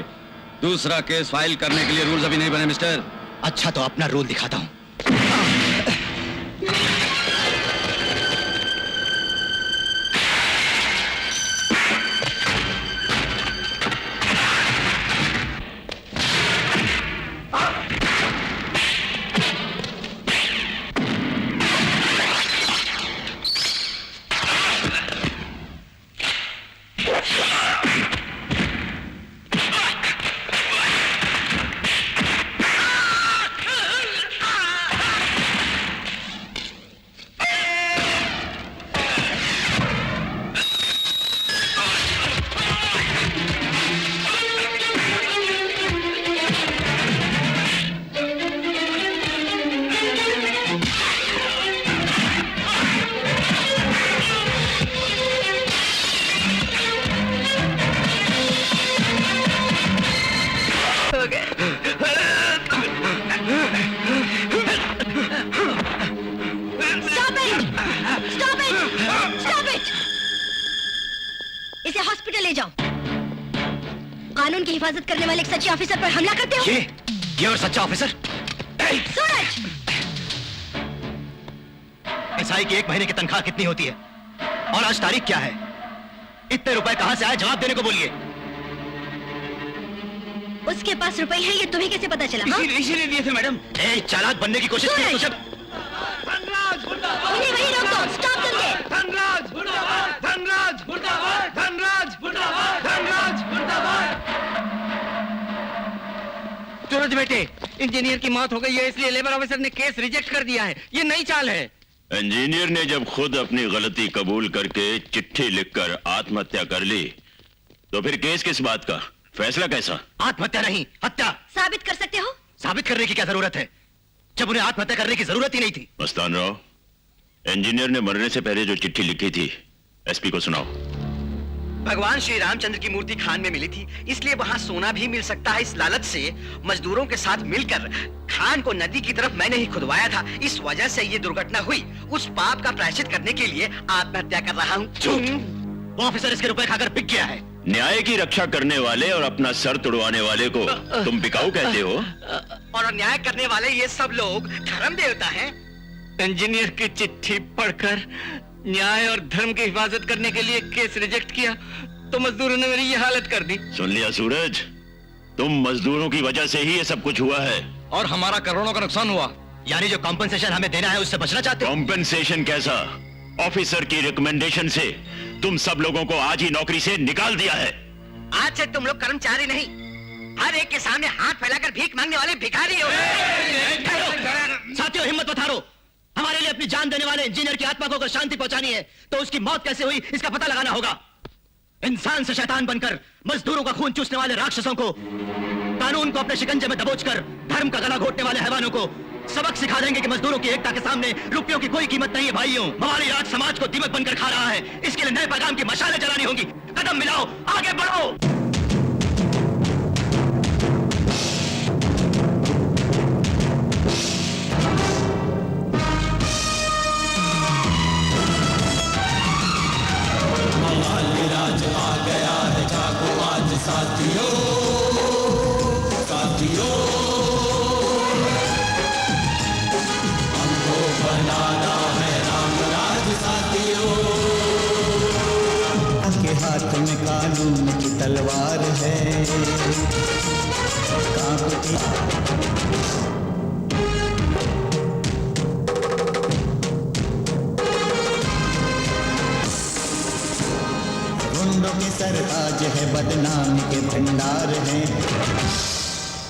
D: दूसरा केस फाइल करने के लिए रूल्स अभी नहीं बने मिस्टर। अच्छा तो अपना रूल दिखाता हूं।
F: इसे हॉस्पिटल ले जाओ। कानून की हिफाजत करने वाले एक सच्चे ऑफिसर पर हमला करते हो।
I: ये और सच्चा ऑफिसर?
F: सूरज!
I: एसआई की 1 महीने की तनख्वाह कितनी होती है? और आज तारीख क्या है? इतने रुपए कहां से आए? जवाब देने को बोलिए।
F: उसके पास रुपए हैं, ये तुम्हें कैसे पता चला?
I: इसीलिए दिए थे मैडम। चालाक बनने की कोशिश की तो जब
F: उन्हें वहीं रोक दो। स्टॉप करके।
A: धनराज मुर्दाबाद! धनराज मुर्दाबाद! धनराज मुर्दाबाद! धनराज मुर्दाबाद!
C: सूरज बेटे, इंजीनियर की मौत हो गई है, इसलिए लेबर ऑफिसर ने केस रिजेक्ट कर दिया है। ये नई चाल है।
G: इंजीनियर ने जब खुद अपनी गलती कबूल करके चिट्ठी लिखकर आत्महत्या कर ली, तो फिर केस किस बात का? फैसला कैसा?
I: आत्महत्या नहीं, हत्या।
F: साबित कर सकते हो?
I: साबित करने की क्या जरूरत है, जब उन्हें आत्महत्या करने की जरूरत ही नहीं थी।
G: मस्तान राव, इंजीनियर ने मरने से पहले जो चिट्ठी लिखी थी एसपी को सुनाओ।
I: भगवान श्री रामचंद्र की मूर्ति खान में मिली थी, इसलिए वहाँ सोना भी मिल सकता है। इस लालच से मजदूरों के साथ मिलकर खान को नदी की तरफ मैंने ही खुदवाया था। इस वजह से ये दुर्घटना हुई। उस पाप का प्रायश्चित करने के लिए आत्महत्या कर रहा हूँ।
D: वो ऑफिसर इसके रुपए खाकर बिक गया है।
G: न्याय की रक्षा करने वाले और अपना सर तुड़वाने वाले को तुम बिकाऊ कहते हो?
I: और न्याय करने वाले ये सब लोग धर्म देवता हैं।
C: इंजीनियर की चिट्ठी पढ़कर न्याय और धर्म की हिफाजत करने के लिए केस रिजेक्ट किया तो मजदूरों ने मेरी ये हालत कर दी।
G: सुन लिया सूरज, तुम मजदूरों की वजह से ही ये सब कुछ हुआ है।
D: और हमारा करोड़ों का नुकसान हुआ। यानी जो कॉम्पेंसेशन हमें देना है उससे बचना चाहते हो?
G: कॉम्पेंसेशन कैसा? ऑफिसर की रिकमेंडेशन से तुम सब लोगों को आज ही नौकरी से निकाल दिया है।
I: आज से तुम लोग कर्मचारी नहीं, हर एक के सामने हाथ फैलाकर भीख मांगने वाले भिखारी हो।
D: साथियों, हिम्मत मत हारो। हमारे लिए अपनी जान देने वाले इंजीनियर की आत्मा को अगर शांति पहुंचानी है तो उसकी मौत कैसे हुई इसका पता लगाना होगा। इंसान से शैतान बनकर मजदूरों का खून चूसने वाले राक्षसों को, कानून को अपने शिकंजे में दबोचकर धर्म का गला घोटने वाले हैवानों को सबक सिखा देंगे कि मजदूरों की एकता के सामने रुपयों की कोई कीमत नहीं है। भाइयों, हमारी राज समाज को दीमक बनकर खा रहा है। इसके लिए नए पैगाम की मशालें जलानी होंगी। कदम मिलाओ, आगे बढ़ो।
J: राज आ गया है, जागो आज साथियों, साथियों। हमको बनाना है राम राज साथियों। के हाथ में कानून की तलवार है, कांपती के सरताज है, बदनाम के भंडार है।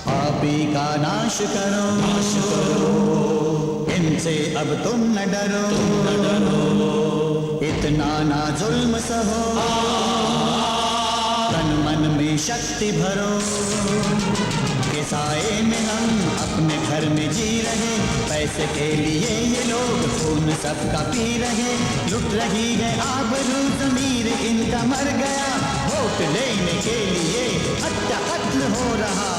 J: पापी का नाश करो, नाश करो। इनसे अब तुम न डरो, न डरो। इतना ना जुल्म सहो, तन मन में शक्ति भरो। के साए में हम अपने घर में जी रहे, पैसे के लिए ये लोग खून सबका पी रहे। लुट रही है आबरू ज़मीर इनका मर गया, वोट लेने के लिए हत्या कत्ल हो रहा।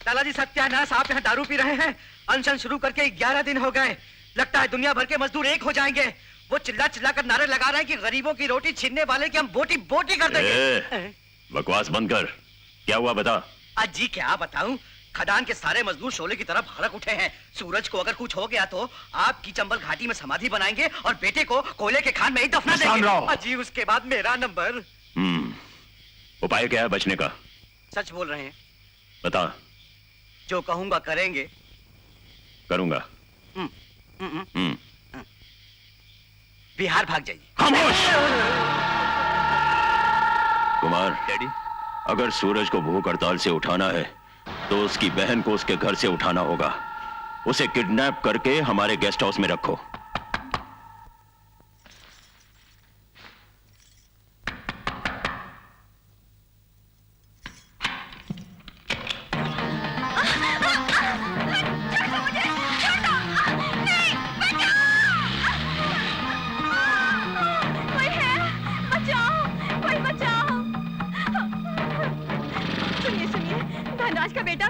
I: लाला जी सत्यानाश, आप यहाँ दारू पी रहे हैं। अनशन शुरू करके 11 दिन हो गए। लगता है दुनिया भर के मजदूर एक हो जाएंगे। वो चिल्ला चिल्ला कर नारे लगा रहे हैं कि गरीबों की रोटी छीनने वाले की हम बोटी बोटी कर देंगे।
G: बकवास बंद कर, क्या हुआ बता।
I: अजी क्या बताऊं, खदान के सारे मजदूर शोले की तरफ हड़क उठे हैं। सूरज को अगर कुछ हो गया तो आपकी चंबल घाटी में समाधि बनाएंगे और बेटे को कोयले के खान में ही दफना देंगे। अजी उसके बाद मेरा नंबर।
G: उपाय क्या है बचने का?
I: सच बोल रहे हैं?
G: बता।
I: जो कहूंगा करेंगे।
G: करूंगा।
I: बिहार भाग जाइए।
G: खामोश। कुमार,
E: डैडी,
G: अगर सूरज को भूख हड़ताल से उठाना है तो उसकी बहन को उसके घर से उठाना होगा। उसे किडनैप करके हमारे गेस्ट हाउस में रखो।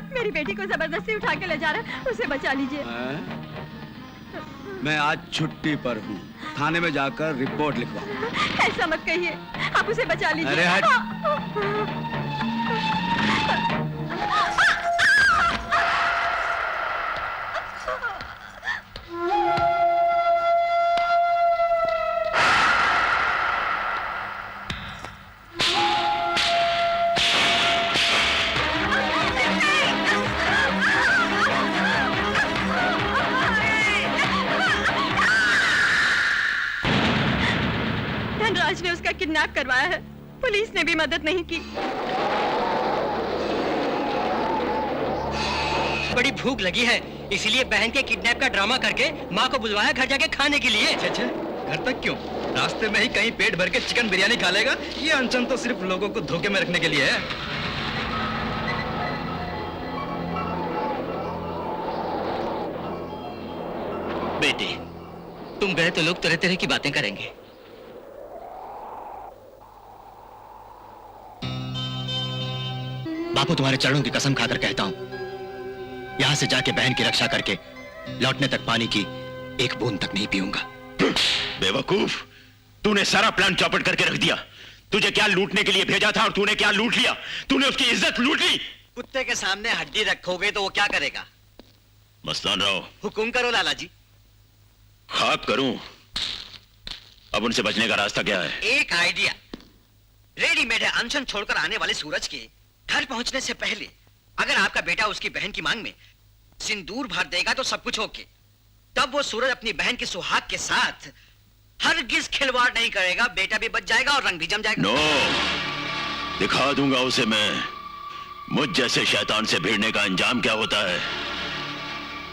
H: मेरी बेटी को जबरदस्ती उठा के ले जा रहा है, उसे बचा लीजिए।
D: मैं आज छुट्टी पर हूँ, थाने में जाकर रिपोर्ट लिखवा।
H: ऐसा मत कहिए, आप उसे बचा लीजिए।
D: अरे हट।
H: धनराज ने उसका किडनैप करवाया है, पुलिस ने भी मदद नहीं की।
B: बड़ी भूख लगी है, इसीलिए बहन के किडनैप का ड्रामा करके माँ को बुलवाया घर जाके खाने के लिए।
D: अच्छा, घर तक क्यों?
E: रास्ते में ही कहीं पेट भर के चिकन बिरयानी खा लेगा। ये अनशन तो सिर्फ लोगों को धोखे में रखने के लिए है।
C: बेटे, तुम गए तो लोग तरह तरह की बातें करेंगे।
J: बापू, तुम्हारे चरणों की कसम खाकर कहता हूं, यहां से जाके बहन की रक्षा करके लौटने तक पानी की एक बूंद तक नहीं पीऊंगा।
G: बेवकूफ, तूने सारा प्लान चौपट करके रख दिया। तुझे क्या लूटने के लिए भेजा था और तूने क्या लूट लिया? तूने उसकी इज्जत लूट ली।
I: कुत्ते के सामने हड्डी रखोगे तो वो क्या करेगा?
G: मस्तान राव,
I: हुकुम करो लाला जी।
G: खाक करूं। अब उनसे बचने का रास्ता क्या है?
I: एक आइडिया रेडीमेड है। अनशन छोड़कर आने वाले सूरज के घर पहुंचने से पहले अगर आपका बेटा उसकी बहन की मांग में सिंदूर भर देगा तो सब कुछ ओके। तब वो सूरज अपनी बहन के सुहाग के साथ हरगिज खिलवाड़ नहीं करेगा। बेटा भी बच जाएगा और रंग भी जम जाएगा।
G: नो, दिखा दूंगा उसे मैं मुझ जैसे शैतान से भिड़ने का अंजाम क्या होता है।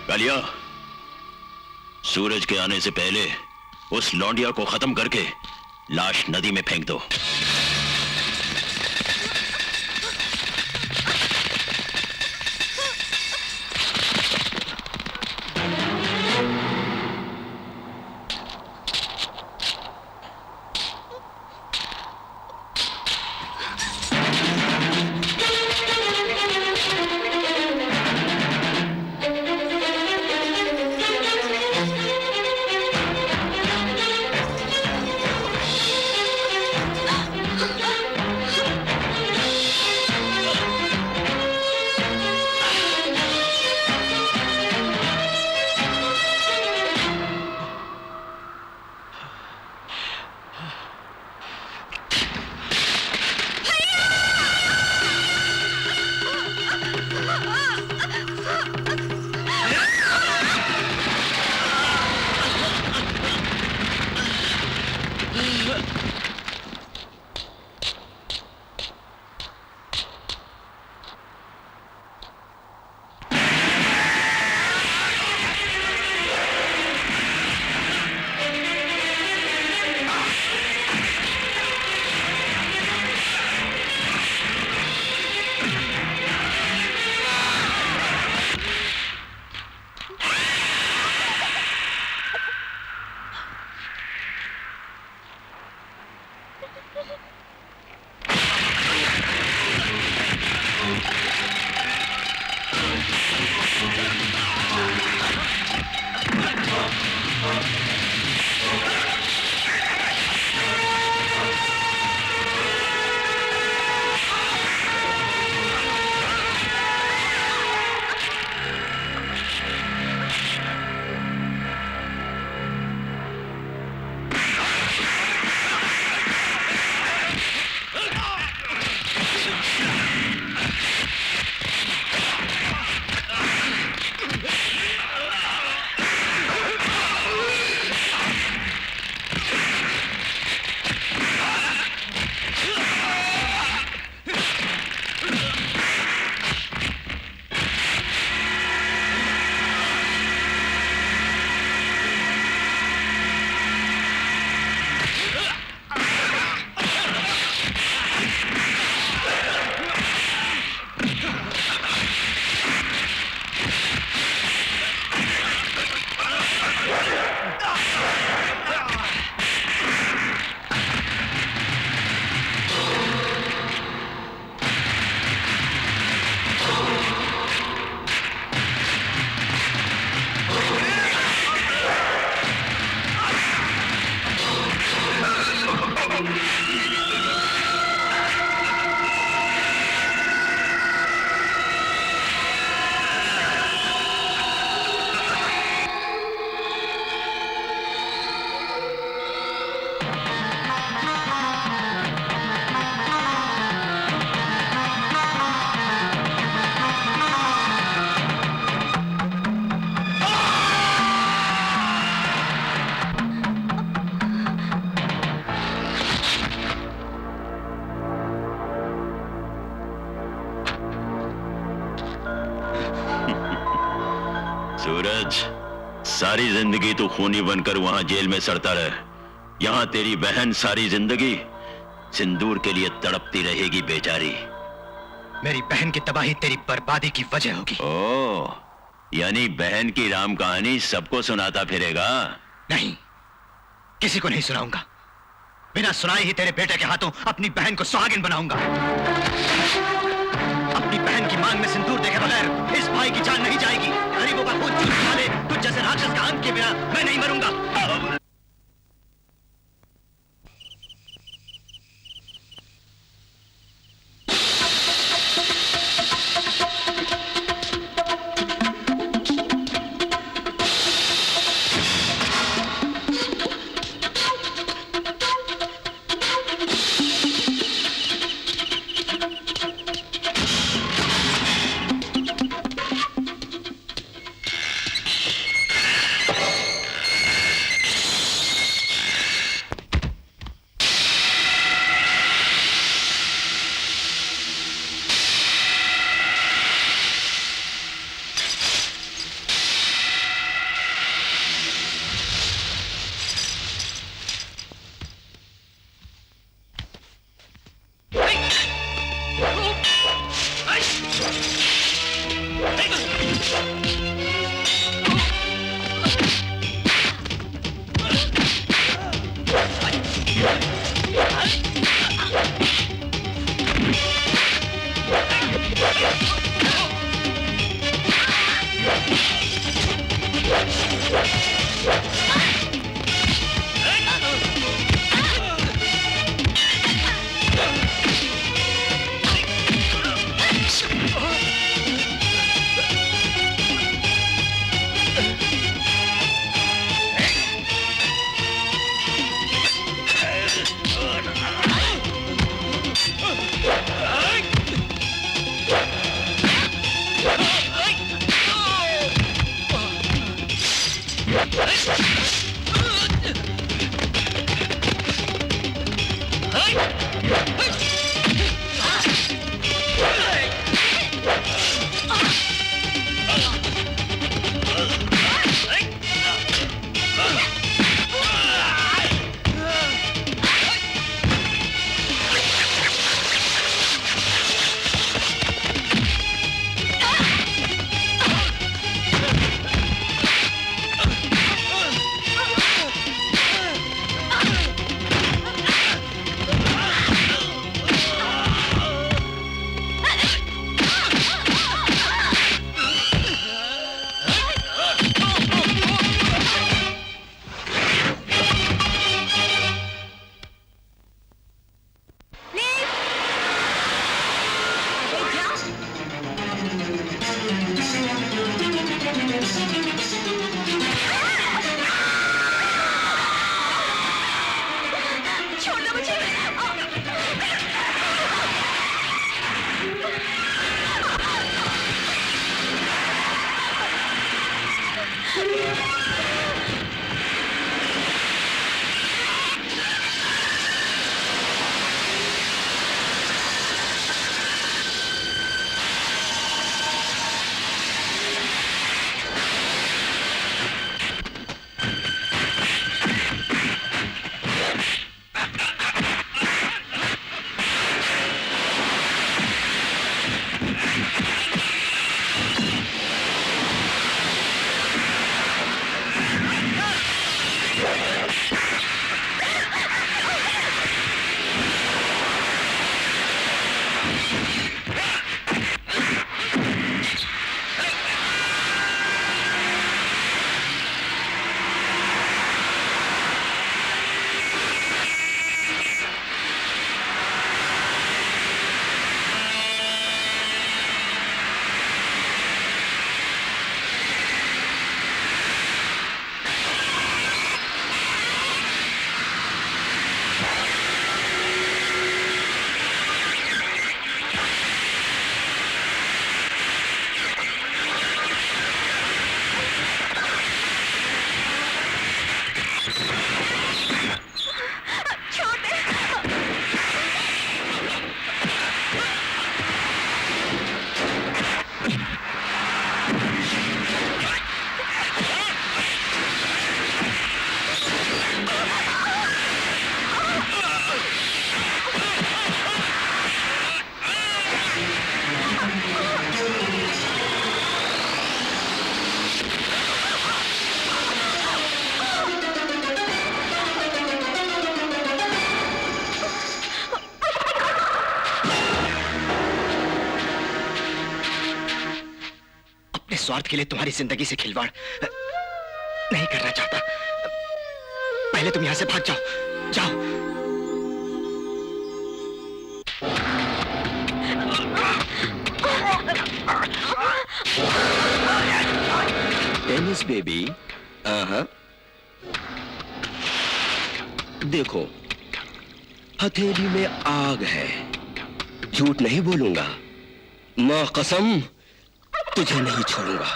G: कालिया, सूरज के आने से पहले उस लौंडिया को खत्म करके लाश नदी में फेंक दो। सूरज, सारी जिंदगी तू खूनी बनकर वहां जेल में सड़ता रहे। यहाँ तेरी बहन सारी जिंदगी सिंदूर के लिए तड़पती रहेगी बेचारी।
I: मेरी बहन की तबाही तेरी बर्बादी की वजह होगी।
G: ओह, यानी बहन की राम कहानी सबको सुनाता फिरेगा?
I: नहीं, किसी को नहीं सुनाऊंगा। बिना सुनाए ही तेरे बेटे के हाथों अपनी बहन को सुहागिन बनाऊंगा। अपनी बहन की मांग में सिंदूर देखे बगैर इस भाई की जान नहीं जाएगी। गरीबों का खून चूसने वाले तुझ जैसे राक्षस का अंत किए बिना मैं नहीं मरूंगा।
E: स्वार्थ के लिए तुम्हारी जिंदगी से खिलवाड़ नहीं करना चाहता। पहले तुम यहां से भाग जाओ, जाओ। टेनिस बेबी, देखो हथेली में आग है, झूठ नहीं बोलूंगा, मां कसम तुझे नहीं छोड़ूंगा।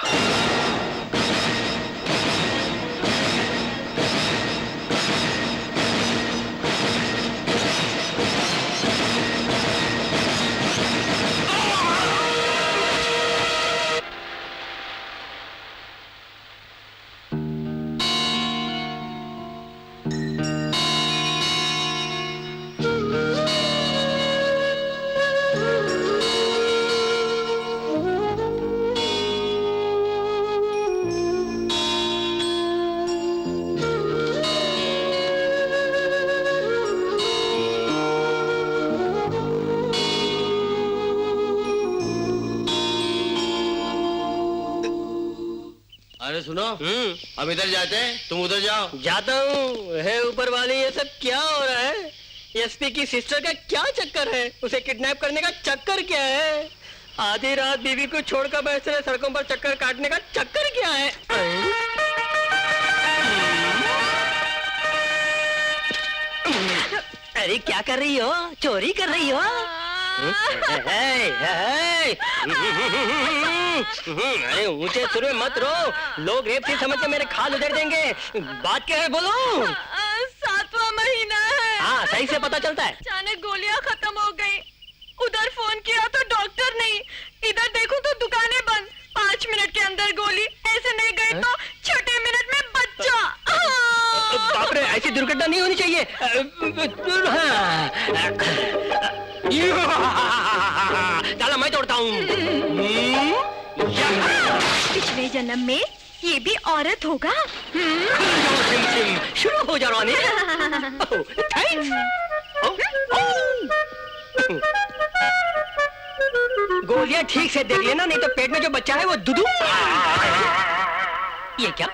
C: अरे सुनो, अब इधर जाते हैं, तुम उधर जाओ।
B: जाता हूँ। है ऊपर वाले, ये सब क्या हो रहा है? एसपी की सिस्टर का क्या चक्कर है? उसे किडनैप करने का चक्कर क्या है? आधी रात बीवी को छोड़कर बैठ रहे सड़कों पर चक्कर काटने का चक्कर क्या है? अरे क्या कर रही हो? चोरी कर रही हो? अरे ऊंचे सुर में मत रो, लोग रेप से समझ के मेरे खाल उधर देंगे। बात क्या है बोलो?
H: 7वां महीना है।
B: हाँ, सही से पता चलता है।
H: अचानक गोलियां खत्म हो गई, उधर फोन किया तो डॉक्टर नहीं, इधर देखूं तो दुकानें बंद। 5 मिनट के अंदर गोली, ऐसे नहीं गई तो 6 मिनट में बच्चा।
B: बाप रे, ऐसी दुर्घटना नहीं होनी चाहिए। चलो मैं तोड़ता हूँ।
H: पिछले जन्म में ये भी औरत होगा।
B: शुरू हो जा रानी। थैंक्स। गोलियां ठीक से देख लेना, नहीं तो पेट में जो बच्चा है वो दुदू। ये क्या?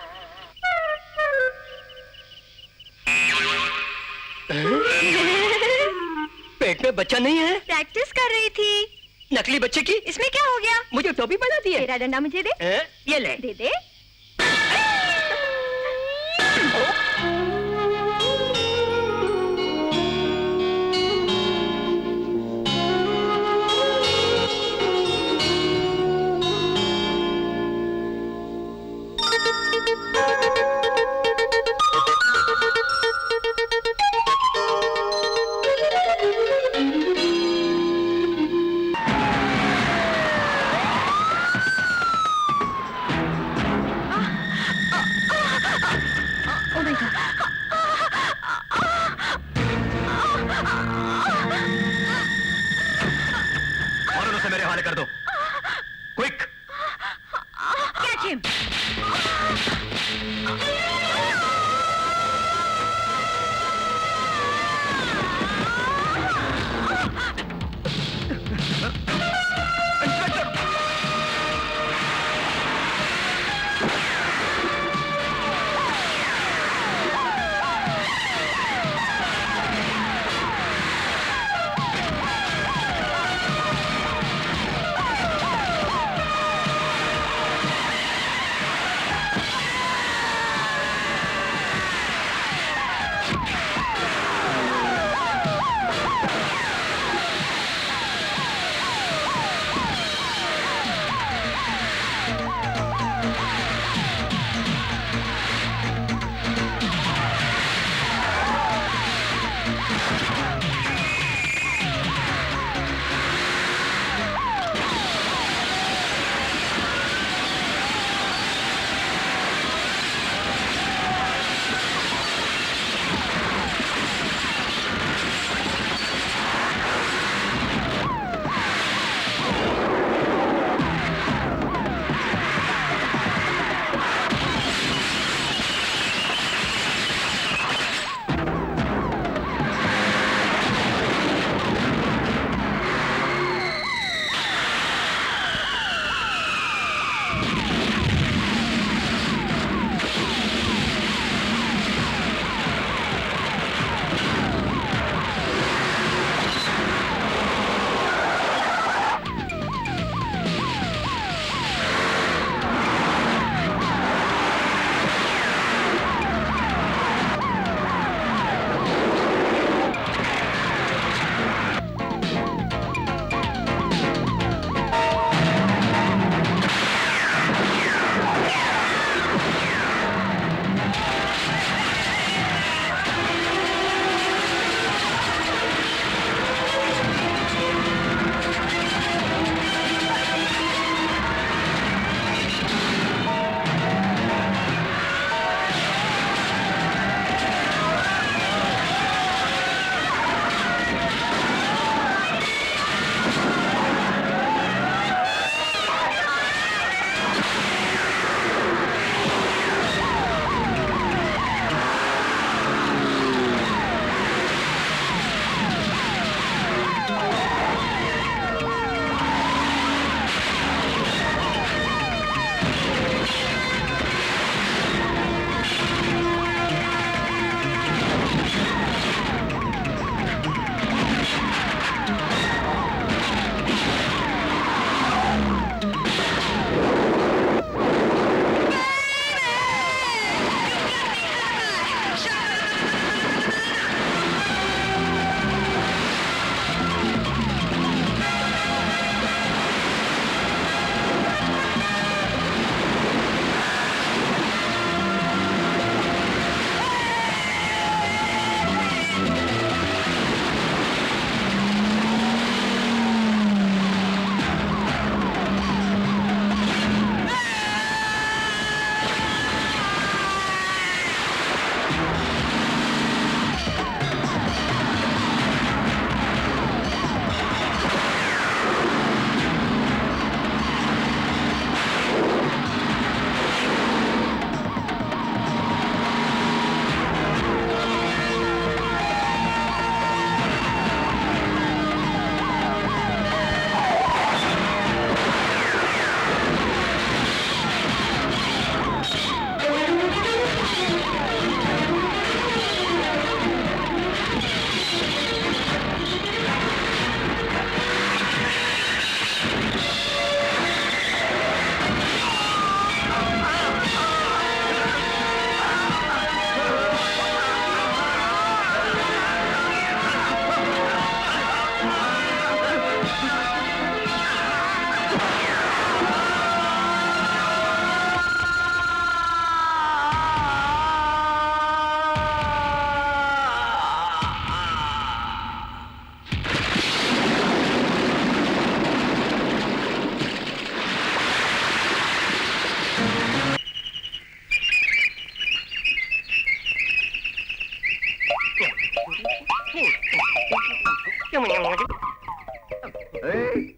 B: पेट में बच्चा नहीं है।
H: प्रैक्टिस कर रही थी।
B: नकली बच्चे की?
H: इसमें क्या हो गया?
B: मुझे टोपी पहनाती है।
H: तेरा डंडा मुझे दे।
B: ये ले।
H: दे दे।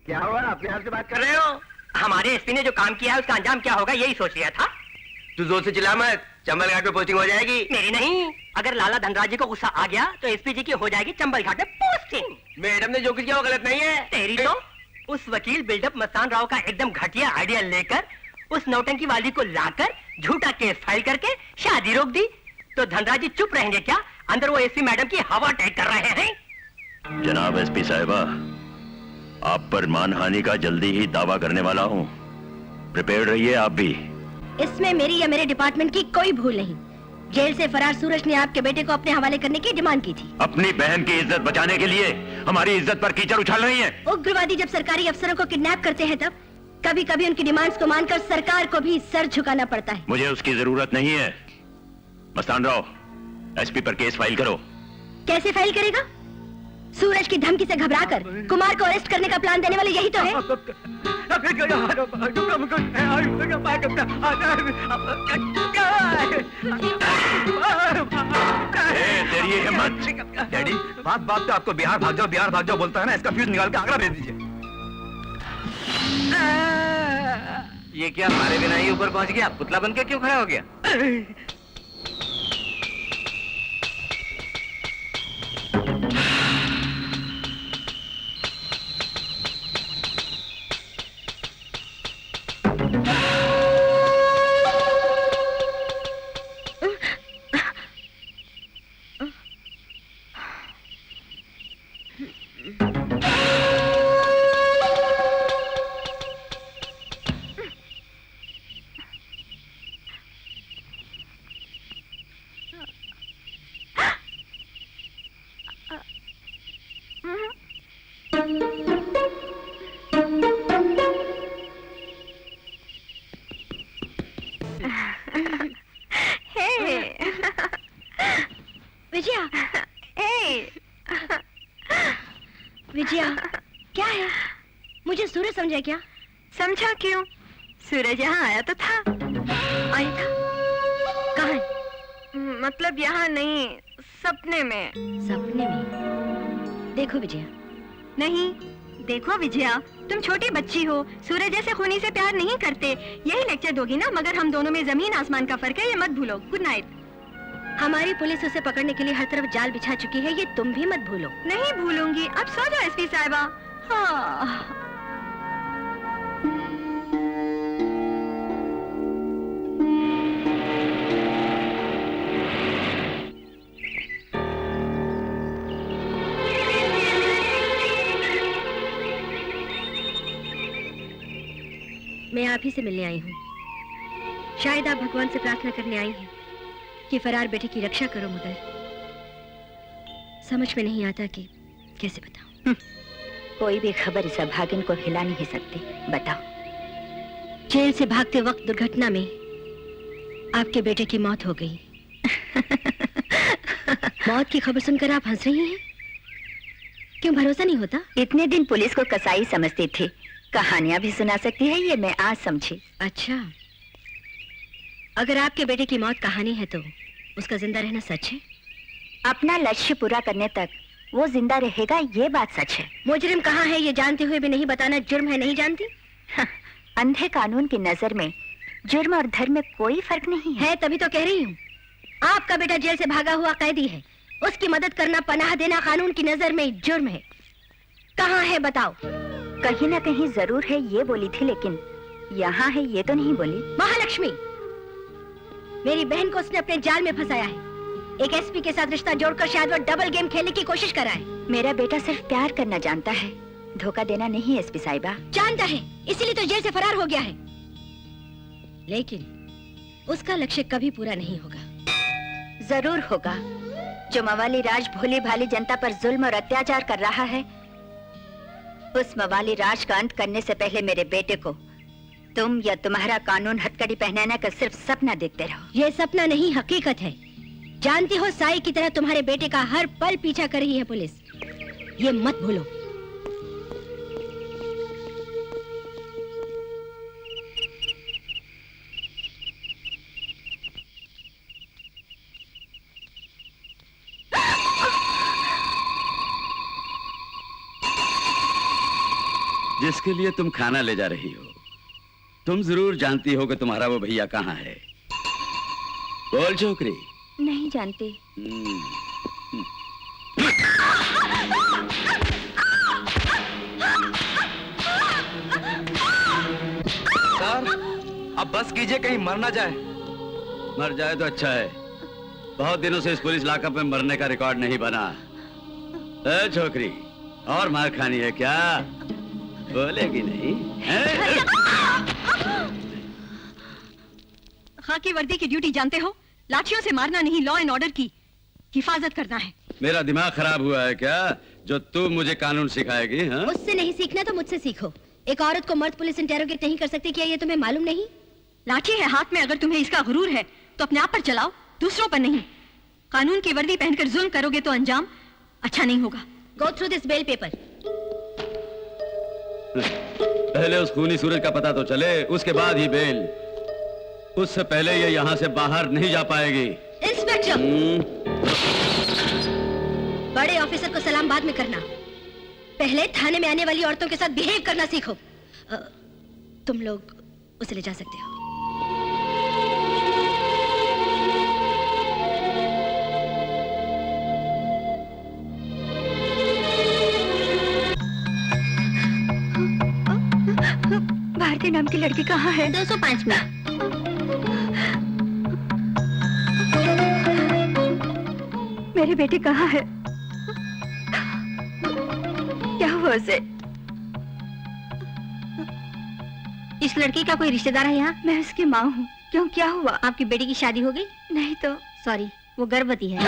I: क्या हुआ? अपने आप से बात कर रहे हो? हमारे एसपी ने जो काम किया है उसका अंजाम क्या होगा यही सोच लिया था।
E: तू जोर से चिल्ला मत, चंबल घाट पे पोस्टिंग हो जाएगी।
I: मेरी नहीं, अगर लाला धनराज जी को गुस्सा आ गया तो एसपी जी की हो जाएगी चंबल घाट में पोस्टिंग।
E: मैडम ने जो कुछ किया वो गलत नहीं है।
I: तेरी तो उस वकील बिल्डअप मस्तान राव का एकदम घटिया आइडिया लेकर उस नौटंकी वाली को लाकर झूठा केस फाइल करके शादी रोक दी। तो धनराज जी चुप रहेंगे क्या? अंदर वो एसपी मैडम की हवा टैग कर रहे हैं।
G: जनाब एसपी साहिबा, आप पर मानहानि का जल्दी ही दावा करने वाला हूँ। प्रिपेयर रहिए आप भी।
F: इसमें मेरी या मेरे डिपार्टमेंट की कोई भूल नहीं। जेल से फरार सूरज ने आपके बेटे को अपने हवाले करने की डिमांड की थी।
G: अपनी बहन की इज्जत बचाने के लिए हमारी इज्जत पर कीचड़ उछाल रही हैं।
F: उग्रवादी जब सरकारी अफसरों को किडनैप करते हैं तब कभी कभी उनकी डिमांड्स को मानकर सरकार को भी सर झुकाना पड़ता है।
G: मुझे उसकी जरूरत नहीं है। मस्तान राव, एसपी पर केस फाइल करो।
F: कैसे फाइल करेगा? सूरज की धमकी से घबराकर कुमार को अरेस्ट करने का प्लान देने वाले यही तो है।
G: तेरी ये हिम्मत!
E: डैडी, बात बात पे आपको बिहार भाग जाओ बोलता है ना। इसका फ्यूज निकाल के आगरा भेज दीजिए।
C: ये क्या हमारे बिना ही ऊपर पहुंच गया? पुतला बनकर क्यों खड़ा हो गया?
F: विजया, विजया, क्या है? मुझे सूरज समझा क्या?
H: समझा क्यों? सूरज यहाँ आया तो था।
F: आया था? कहाँ?
H: मतलब यहाँ नहीं, सपने में।
F: सपने में? देखो विजया।
H: नहीं, देखो विजया, तुम छोटी बच्ची हो, सूरज जैसे खूनी से प्यार नहीं करते। यही लेक्चर दोगी ना? मगर हम दोनों में जमीन आसमान का फर्क है, ये मत भूलो। Good night.
F: हमारी पुलिस उसे पकड़ने के लिए हर तरफ जाल बिछा चुकी है, ये तुम भी मत भूलो।
H: नहीं भूलूंगी। अब सो जाओ एसपी साहिबा। हाँ।
F: मैं आप ही से मिलने आई हूँ। शायद आप भगवान से प्रार्थना करने आई हैं कि फरार बेटे की रक्षा करो, मगर समझ में नहीं आता कि कैसे बताऊं।
K: कोई भी खबर इस अभागिन को हिला नहीं सकती। बताओ।
F: जेल से भागते वक्त दुर्घटना में आपके बेटे की मौत हो गई। मौत की खबर सुनकर आप हंस रही हैं? क्यों भरोसा नहीं होता?
K: इतने दिन पुलिस को कसाई समझती थी, कहानियां भी सुना सकती है, ये मैं आज समझी।
F: अच्छा, अगर आपके बेटे की मौत कहानी है तो उसका जिंदा रहना सच है?
K: अपना लक्ष्य पूरा करने तक वो जिंदा रहेगा, ये बात सच है।
F: मुजरिम कहाँ है ये जानते हुए भी नहीं बताना जुर्म है, नहीं जानती?
K: अंधे कानून की नजर में जुर्म और धर्म में कोई फर्क नहीं है।
F: तभी तो कह रही हूँ। आपका बेटा जेल से भागा हुआ कैदी है, उसकी मदद करना, पनाह देना कानून की नजर में जुर्म है। कहाँ है बताओ?
K: कहीं ना कहीं जरूर है ये बोली थी, लेकिन यहाँ है ये तो नहीं बोली।
F: महालक्ष्मी, मेरी बहन को उसने अपने जाल में फंसाया है। एक एसपी के साथ रिश्ता जोड़कर शायद वो डबल गेम खेलने की कोशिश कर रहा है।
K: मेरा बेटा सिर्फ प्यार करना जानता है, धोखा देना नहीं। एसपी साहिबा
F: जानता है, इसीलिए तो जेल से फरार हो गया है। लेकिन उसका लक्ष्य कभी पूरा नहीं होगा।
K: जरूर होगा। जो मवाली राज भोली भाली जनता पर जुल्म और अत्याचार कर रहा है, उस मवाली राज का अंत करने से पहले मेरे बेटे को तुम या तुम्हारा कानून हथकड़ी पहनाने का सिर्फ सपना देखते रहो।
F: ये सपना नहीं, हकीकत है। जानती हो, साई की तरह तुम्हारे बेटे का हर पल पीछा कर रही है पुलिस, ये मत भूलो।
D: जिसके लिए तुम खाना ले जा रही हो, तुम जरूर जानती हो कि तुम्हारा वो भैया कहाँ है। बोल छोकरी।
K: नहीं जानती।
E: सर, अब बस कीजिए, कहीं मर ना जाए।
D: मर जाए तो अच्छा है। बहुत दिनों से इस पुलिस लॉकअप में मरने का रिकॉर्ड नहीं बना। ए छोकरी, और मार खानी है क्या? बोलेगी नहीं?
H: खाकी वर्दी की ड्यूटी जानते हो? लाठियों से मारना नहीं, लॉ एंड ऑर्डर की हिफाजत करना है।
D: मेरा दिमाग खराब हुआ है क्या, जो तू मुझे कानून सिखाएगी? हाँ?
F: उससे नहीं सीखना तो मुझसे सीखो। एक औरत को मर्द पुलिस इंटेरोगेट नहीं कर सकती, क्या ये तुम्हें मालूम नहीं?
H: लाठी है हाथ में, अगर तुम्हें इसका गुरूर है तो अपने आप पर चलाओ, दूसरों पर नहीं। कानून की वर्दी पहनकर जुल्म करोगे तो अंजाम अच्छा नहीं होगा।
F: Go through this bail paper.
D: पहले उस खूनी सूरज का पता तो चले, उसके बाद ही बेल। उससे पहले ये यहाँ से बाहर नहीं जा पाएगी।
F: इंस्पेक्टर, बड़े ऑफिसर को सलाम बाद में करना, पहले थाने में आने वाली औरतों के साथ बिहेव करना सीखो। तुम लोग उसे ले जा सकते हो।
K: भारती नाम की लड़की कहाँ है?
F: 205 में।
K: मेरी बेटी कहाँ है? क्या हुआ उसे?
F: इस लड़की का कोई रिश्तेदार है यहाँ?
K: मैं उसकी माँ हूँ। क्यों, क्या हुआ?
F: आपकी बेटी की शादी हो गई?
K: नहीं तो।
F: सॉरी, वो गर्भवती है।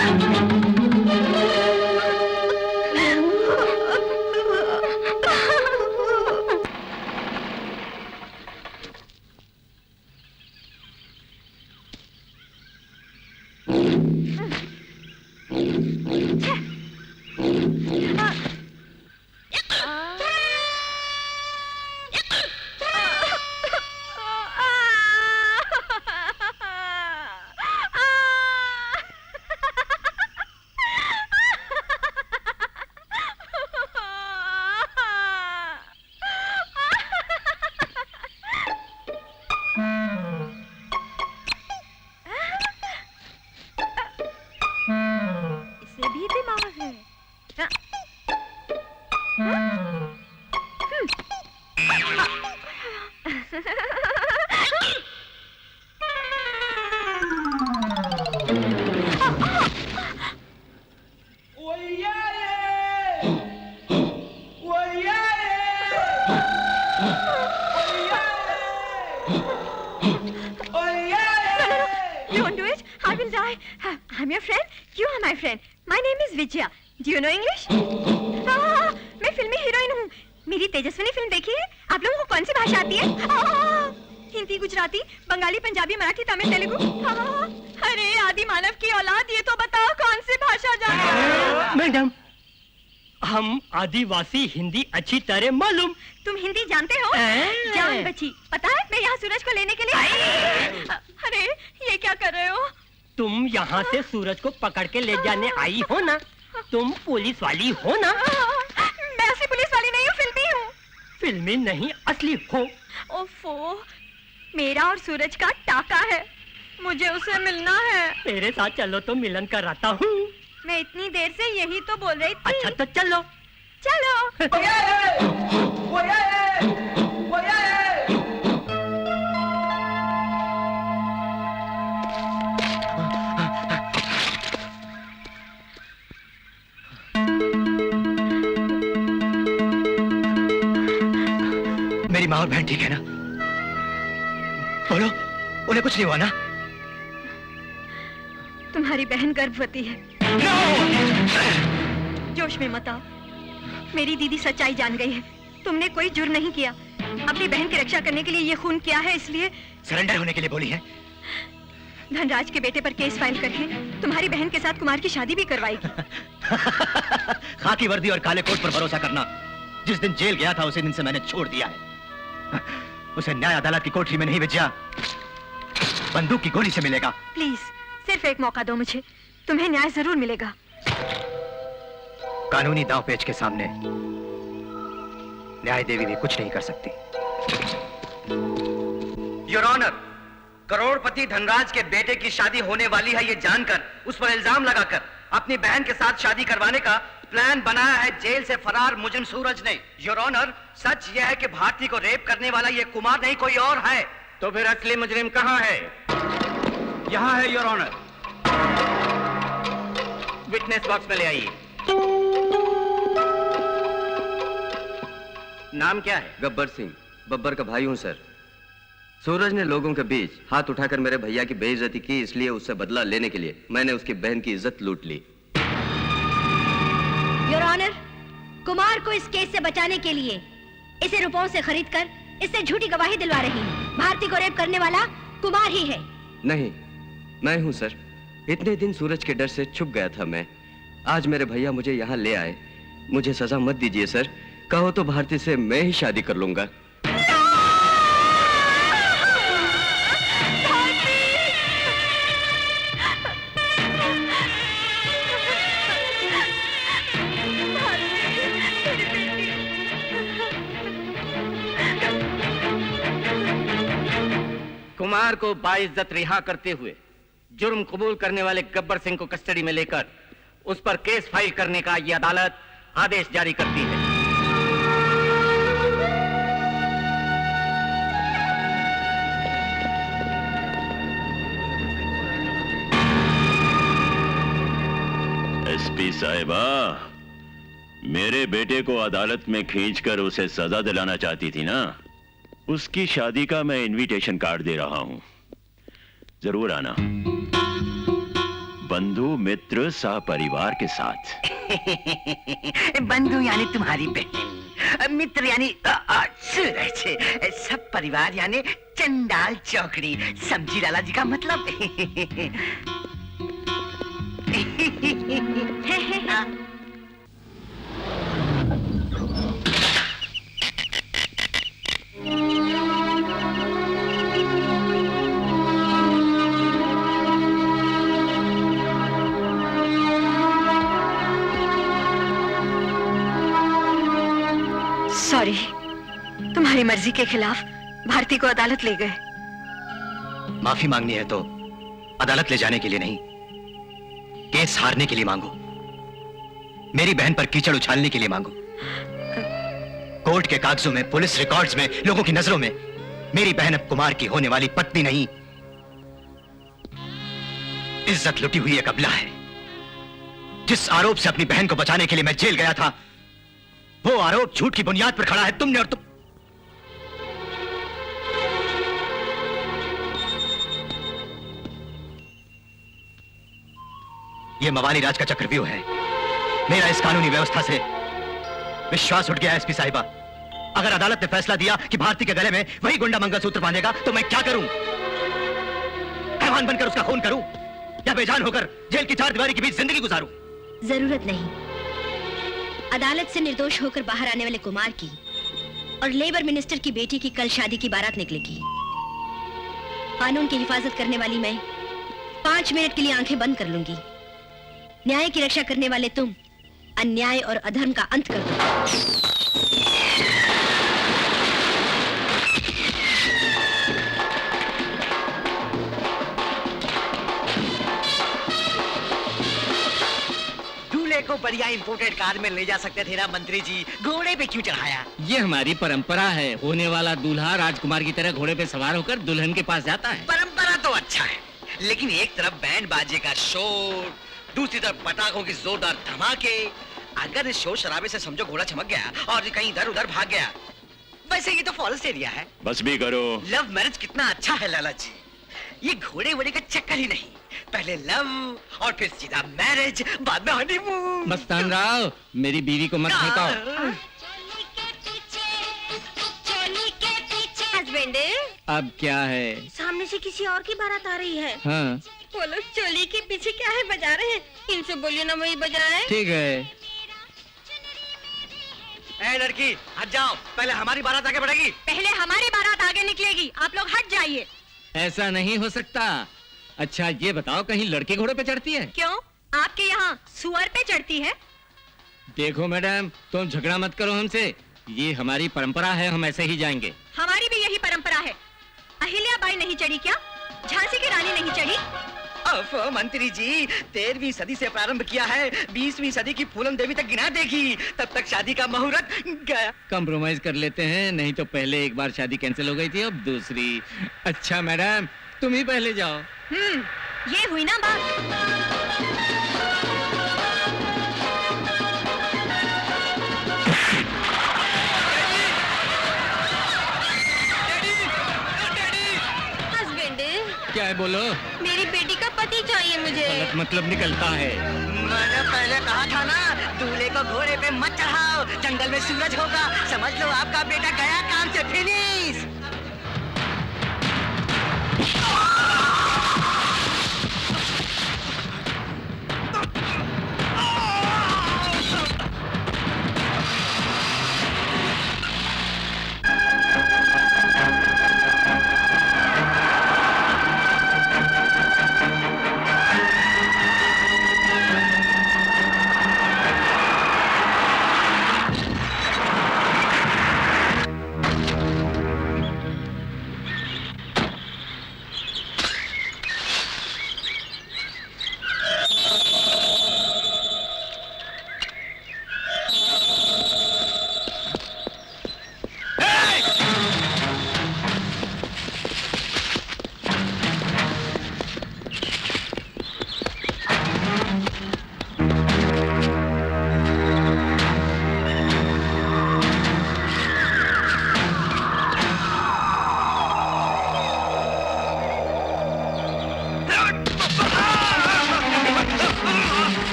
H: I'm your friend. You are my friend. My name is Vijaya. Do you know English? हाँ, मैं फिल्मी हीरोइन हूँ। मेरी तेजस्विनी फिल्म देखी है? आप लोगों को कौन सी भाषा आती है? हिंदी, गुजराती, बंगाली, पंजाबी, मराठी, तमिल, तेलुगु। अरे आदि मानव की औलाद, ये तो बताओ कौन सी भाषा जानते हो?
B: मैडम, हम आदिवासी हिंदी अच्छी तरह मालूम।
H: तुम हिंदी जानते हो? जान बची। पता है मैं यहाँ सूरज को लेने के लिए। अरे ये क्या कर रहे हो?
B: तुम यहाँ से सूरज को पकड़ के ले जाने आई हो ना? तुम पुलिस वाली हो ना?
H: मैं असली पुलिस वाली नहीं हूँ, फिल्मी हूँ।
B: फिल्मी नहीं, असली हो।
H: ओफो, मेरा और सूरज का टाका है, मुझे उसे मिलना है।
B: मेरे साथ चलो तो मिलन कराता हूँ।
H: मैं इतनी देर से यही तो बोल रही थी।
B: अच्छा तो चलो।
H: चलो।
E: मेरी माँ और बहन ठीक है ना? बोलो, उन्हें कुछ नहीं हुआ ना?
H: तुम्हारी बहन गर्भवती है। जोश में मत आओ, मेरी दीदी सच्चाई जान गई है। तुमने कोई जुर्म नहीं किया, अपनी बहन की रक्षा करने के लिए ये खून किया है, इसलिए
E: सरेंडर होने के लिए बोली है।
H: धनराज के बेटे पर केस फाइल करके तुम्हारी बहन के साथ कुमार की शादी भी करवाएगी।
E: खाकी वर्दी और काले कोट पर भरोसा करना। जिस दिन जेल गया था उसी दिन से मैंने छोड़ दिया है। उसे न्याय अदालत की कोठरी में नहीं भेजा, बंदूक की गोली से मिलेगा।
H: प्लीज सिर्फ एक मौका दो मुझे, तुम्हें न्याय जरूर मिलेगा।
E: कानूनी दांव पेच के सामने
I: न्याय देवी भी कुछ नहीं कर सकती। योर ऑनर, करोड़पति धनराज के बेटे की शादी होने वाली है ये जानकर उस पर इल्जाम लगाकर अपनी बहन के साथ शादी करवाने का प्लान बनाया है जेल से फरार मुजरिम सूरज ने। योर ऑनर, सच यह है कि भारती को रेप करने वाला ये कुमार नहीं कोई और है।
C: तो फिर असली मुजरिम कहाँ है?
I: यहाँ है योर ऑनर।
C: विटनेस बॉक्स में ले आइए। नाम क्या है?
E: गब्बर सिंह, बब्बर का भाई हूँ सर। सूरज ने लोगों के बीच हाथ उठाकर मेरे भैया की बेइज्जती की, इसलिए उससे बदला लेने के लिए मैंने उसकी बहन की इज्जत लूट ली।
F: योर ऑनर, कुमार को इस केस से बचाने के लिए इसे रुपयों से खरीदकर इससे झूठी गवाही दिलवा रही हूँ। भारती को रेप करने वाला कुमार ही है।
E: नहीं, मैं हूँ सर। इतने दिन सूरज के डर से छुप गया था मैं। आज मेरे भैया मुझे यहाँ ले आए। मुझे सजा मत दीजिए सर। कहो तो भारती से मैं ही शादी कर लूंगा।
C: कुमार को बाइज्जत रिहा करते हुए जुर्म कबूल करने वाले गब्बर सिंह को कस्टडी में लेकर उस पर केस फाइल करने का यह अदालत आदेश जारी करती है।
G: एसपी साहिबा, मेरे बेटे को अदालत में खींचकर उसे सजा दिलाना चाहती थी ना? उसकी शादी का मैं इनविटेशन कार्ड दे रहा हूं, जरूर आना। बंधु मित्र सह परिवार के साथ।
I: बंधु यानी तुम्हारी बहन, मित्र यानी सूरज, सब परिवार यानी चंडाल चौकड़ी। समझी लाला जी का मतलब?
H: सॉरी, तुम्हारी मर्जी के खिलाफ भारती को अदालत ले गए।
I: माफी मांगनी है तो अदालत ले जाने के लिए नहीं, केस हारने के लिए मांगो। मेरी बहन पर कीचड़ उछालने के लिए मांगो। कोर्ट के कागजों में, पुलिस रिकॉर्ड्स में, लोगों की नजरों में मेरी बहन अब कुमार की होने वाली पत्नी नहीं, इज्जत लुटी हुई एक अबला है। जिस आरोप से अपनी बहन को बचाने के लिए मैं जेल गया था, वो आरोप झूठ की बुनियाद पर खड़ा है। तुमने और तुम ये मवाली राज का चक्रव्यूह है। मेरा इस कानूनी व्यवस्था से विश्वास उठ गया है एसपी साहिबा। अगर अदालत ने फैसला दिया कि भारती के गले में वही गुंडा मंगलसूत्र बांधेगा तो मैं क्या करूं? हैवान बनकर उसका खून करूं या बेजान होकर जेल की चार दीवारी के बीच जिंदगी गुजारूं?
F: जरूरत नहीं। अदालत से निर्दोष होकर बाहर आने वाले कुमार की और लेबर मिनिस्टर की बेटी की कल शादी की बारात निकलेगी। कानून की हिफाजत करने वाली मैं 5 मिनट के लिए आंखें बंद कर लूंगी। न्याय की रक्षा करने वाले तुम अन्याय और अधर्म का अंत कर दो।
I: को बढ़िया इंपोर्टेड कार में ले जा सकते थे ना मंत्री जी, घोड़े पे क्यों चढ़ाया?
C: ये हमारी परंपरा है। होने वाला दूल्हा राजकुमार की तरह घोड़े पे सवार होकर दुल्हन के पास जाता है।
I: परंपरा तो अच्छा है, लेकिन एक तरफ बैंड बाजे का शोर, दूसरी तरफ पटाखों की जोरदार धमाके। अगर इस शोर शराबे से समझो घोड़ा चमक गया और कहीं इधर उधर भाग गया। वैसे ये तो फॉरेस्ट एरिया है।
G: बस भी करो।
I: लव मैरिज कितना अच्छा है लाला जी। ये घोड़े वोड़े का चक्कर ही नहीं, पहले लव और फिर सीधा मैरिज, बाद में हनीमून।
C: मस्तान राव, मेरी बीवी को मत भड़काओ।
F: हस्बैंड,
C: अब क्या है?
F: सामने से किसी और की बारात आ रही है।
C: हाँ।
F: वो लोग चोली के पीछे क्या है बजा रहे हैं? इनसे बोलिए ना वही बजाए।
C: ठीक है।
I: ए लड़की हट जाओ, पहले हमारी बारात आगे बढ़ेगी।
H: पहले हमारी बारात आगे निकलेगी, आप लोग हट जाइए।
C: ऐसा नहीं हो सकता। अच्छा ये बताओ, कहीं लड़के घोड़े पे चढ़ती है?
H: क्यों, आपके यहाँ सुअर पे चढ़ती है?
C: देखो मैडम, तुम झगड़ा मत करो हमसे। ये हमारी परंपरा है, हम ऐसे ही जाएंगे।
H: हमारी भी यही परंपरा है। अहिल्याबाई नहीं चढ़ी क्या? झांसी की रानी नहीं चढ़ी?
I: मंत्री जी, 13वीं सदी से प्रारंभ किया है, 20वीं सदी की फूलन देवी तक गिना देगी, तब तक शादी का मुहूर्त गया।
C: कंप्रोमाइज कर लेते हैं, नहीं तो पहले एक बार शादी कैंसिल हो गई थी, अब दूसरी। अच्छा मैडम, तुम ही पहले जाओ।
H: ये हुई ना बात।
C: क्या है बोलो?
F: मेरी बेटी का पति चाहिए मुझे।
C: गलत मतलब निकलता है।
I: मैंने पहले कहा था ना, दूल्हे को घोड़े पे मत चढ़ाओ, जंगल में सूरज होगा। समझ लो आपका बेटा गया काम से फिनिश।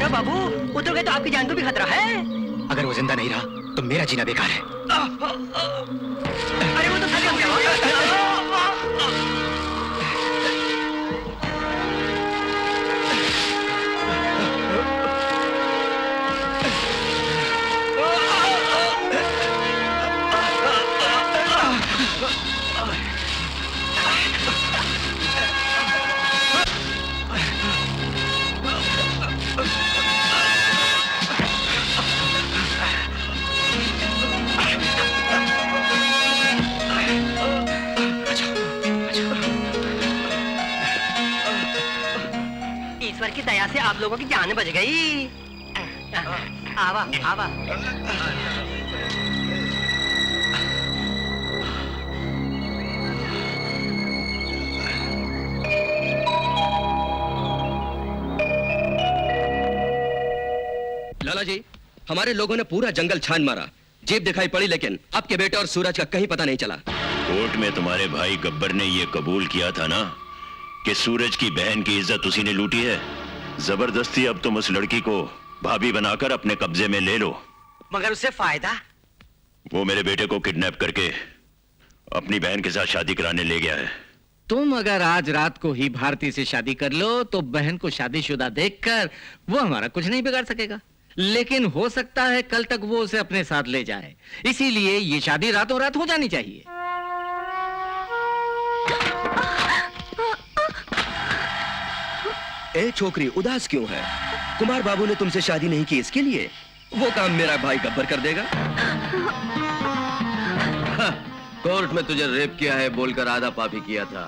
I: बाबू, उतर गए तो आपकी जान को भी खतरा है।
E: अगर वो जिंदा नहीं रहा तो मेरा जीना बेकार है।
I: अरे वो तो थक गया। ईश्वर की दया से आप लोगों की जान बच गई। आवा आवा।
E: लाला जी, हमारे लोगों ने पूरा जंगल छान मारा, जीप दिखाई पड़ी, लेकिन आपके बेटे और सूरज का कहीं पता नहीं चला।
G: कोर्ट में तुम्हारे भाई गब्बर ने ये कबूल किया था ना कि सूरज की बहन की इज्जत उसी ने लूटी है। जबरदस्ती अब तुम उस लड़की को भाभी बनाकर अपने कब्जे में ले लो।
I: मगर उससे फायदा?
G: वो मेरे बेटे को किडनैप करके अपनी बहन के साथ शादी कराने ले गया है।
C: तुम अगर आज रात को ही भारती से शादी कर लो तो बहन को शादीशुदा देखकर वो हमारा कुछ नहीं बिगाड़ सकेगा, लेकिन हो सकता है कल तक वो उसे अपने साथ ले जाए। इसीलिए ये शादी रातों रात हो जानी चाहिए।
E: ए छोकरी, उदास क्यों है? कुमार बाबू ने तुमसे शादी नहीं की इसके लिए? वो काम मेरा भाई गब्बर कर देगा। कोर्ट में तुझे रेप किया है बोलकर आधा पापी किया था,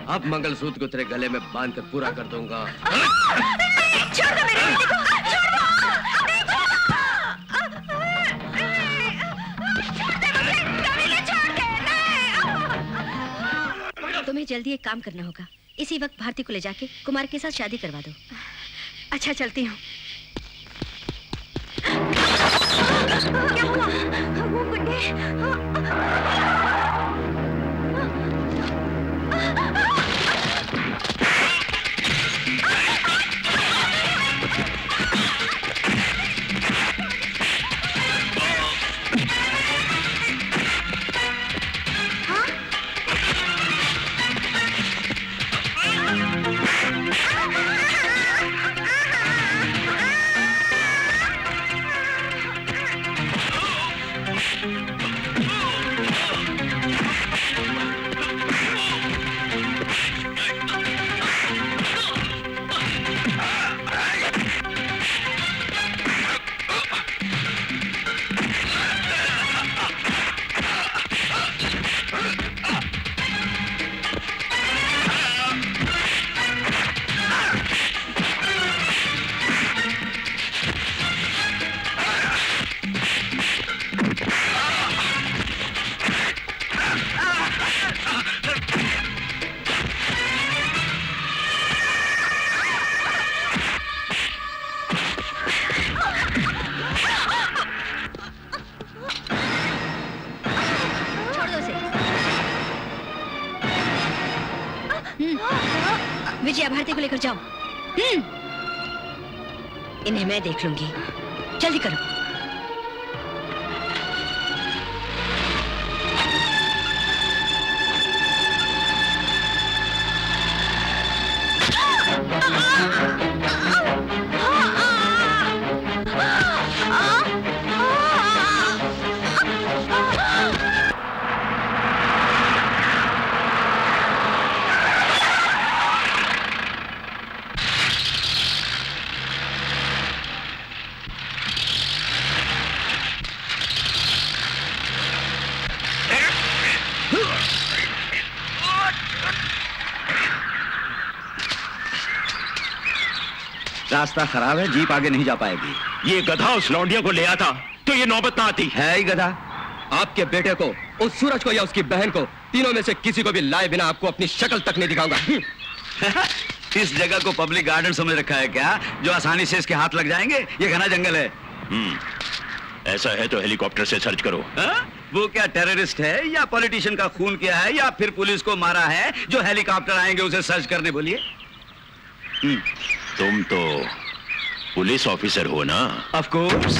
E: अब मंगलसूत्र को तेरे गले में बांध कर पूरा कर दूंगा।
F: छोड़ दो मेरे बेटे को, छोड़ दो। तुम्हें जल्दी एक काम करना होगा, इसी वक्त भारती को ले जाके कुमार के साथ शादी करवा दो।
H: अच्छा, चलती हूँ।
F: क्या हुआ? वो गुंडे। विजया भारती को लेकर जाओ। इन्हें मैं देख लूंगी, जल्दी करो।
D: रास्ता खराब है, जीप आगे नहीं जा पाएगी।
G: ये गधा उस लौंडिया को ले आता तो ये नौबत ना आती।
E: है ही गधा। आपके बेटे को, उस सूरज को या उसकी बहन को, तीनों में से किसी को भी लाए बिना आपको अपनी शक्ल तक नहीं दिखाऊंगा।
D: इस जगह को पब्लिक गार्डन समझ रखा है क्या, जो आसानी से इसके हाथ लग जाएंगे? ये घना जंगल है।
G: ऐसा है तो हेलीकॉप्टर से सर्च करो।
D: वो क्या टेररिस्ट है या पॉलिटिशियन का खून किया है या फिर पुलिस को मारा है जो हेलीकॉप्टर आएंगे उसे सर्च करने? बोलिए।
G: तुम तो पुलिस ऑफिसर हो ना?
E: Of course.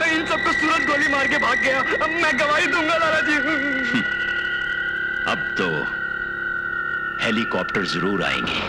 E: इन सबको सूरज गोली मार के भाग गया। मैं गवाही दूंगा लाला जी।
G: अब तो हेलीकॉप्टर जरूर आएंगे।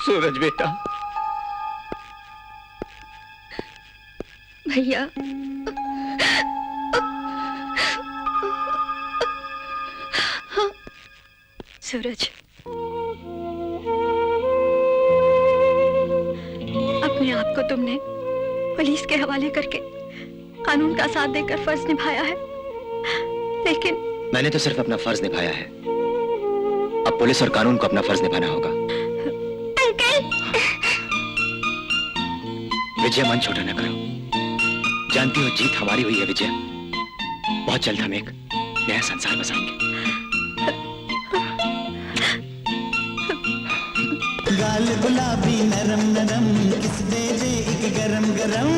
B: सूरज बेटा।
K: भैया, सूरज, अपने आप को तुमने पुलिस के हवाले करके कानून का साथ देकर फर्ज निभाया है, लेकिन
E: मैंने तो सिर्फ अपना फर्ज निभाया है, अब पुलिस और कानून को अपना फर्ज निभाना होगा। विजय, मन छोटा न करो। जानती हो जीत हमारी हुई है विजय। बहुत जल्द हम एक नया संसार बसाएंगे।
J: गाल गुलाबी नरम नरम, किस दे दे एक गरम गरम।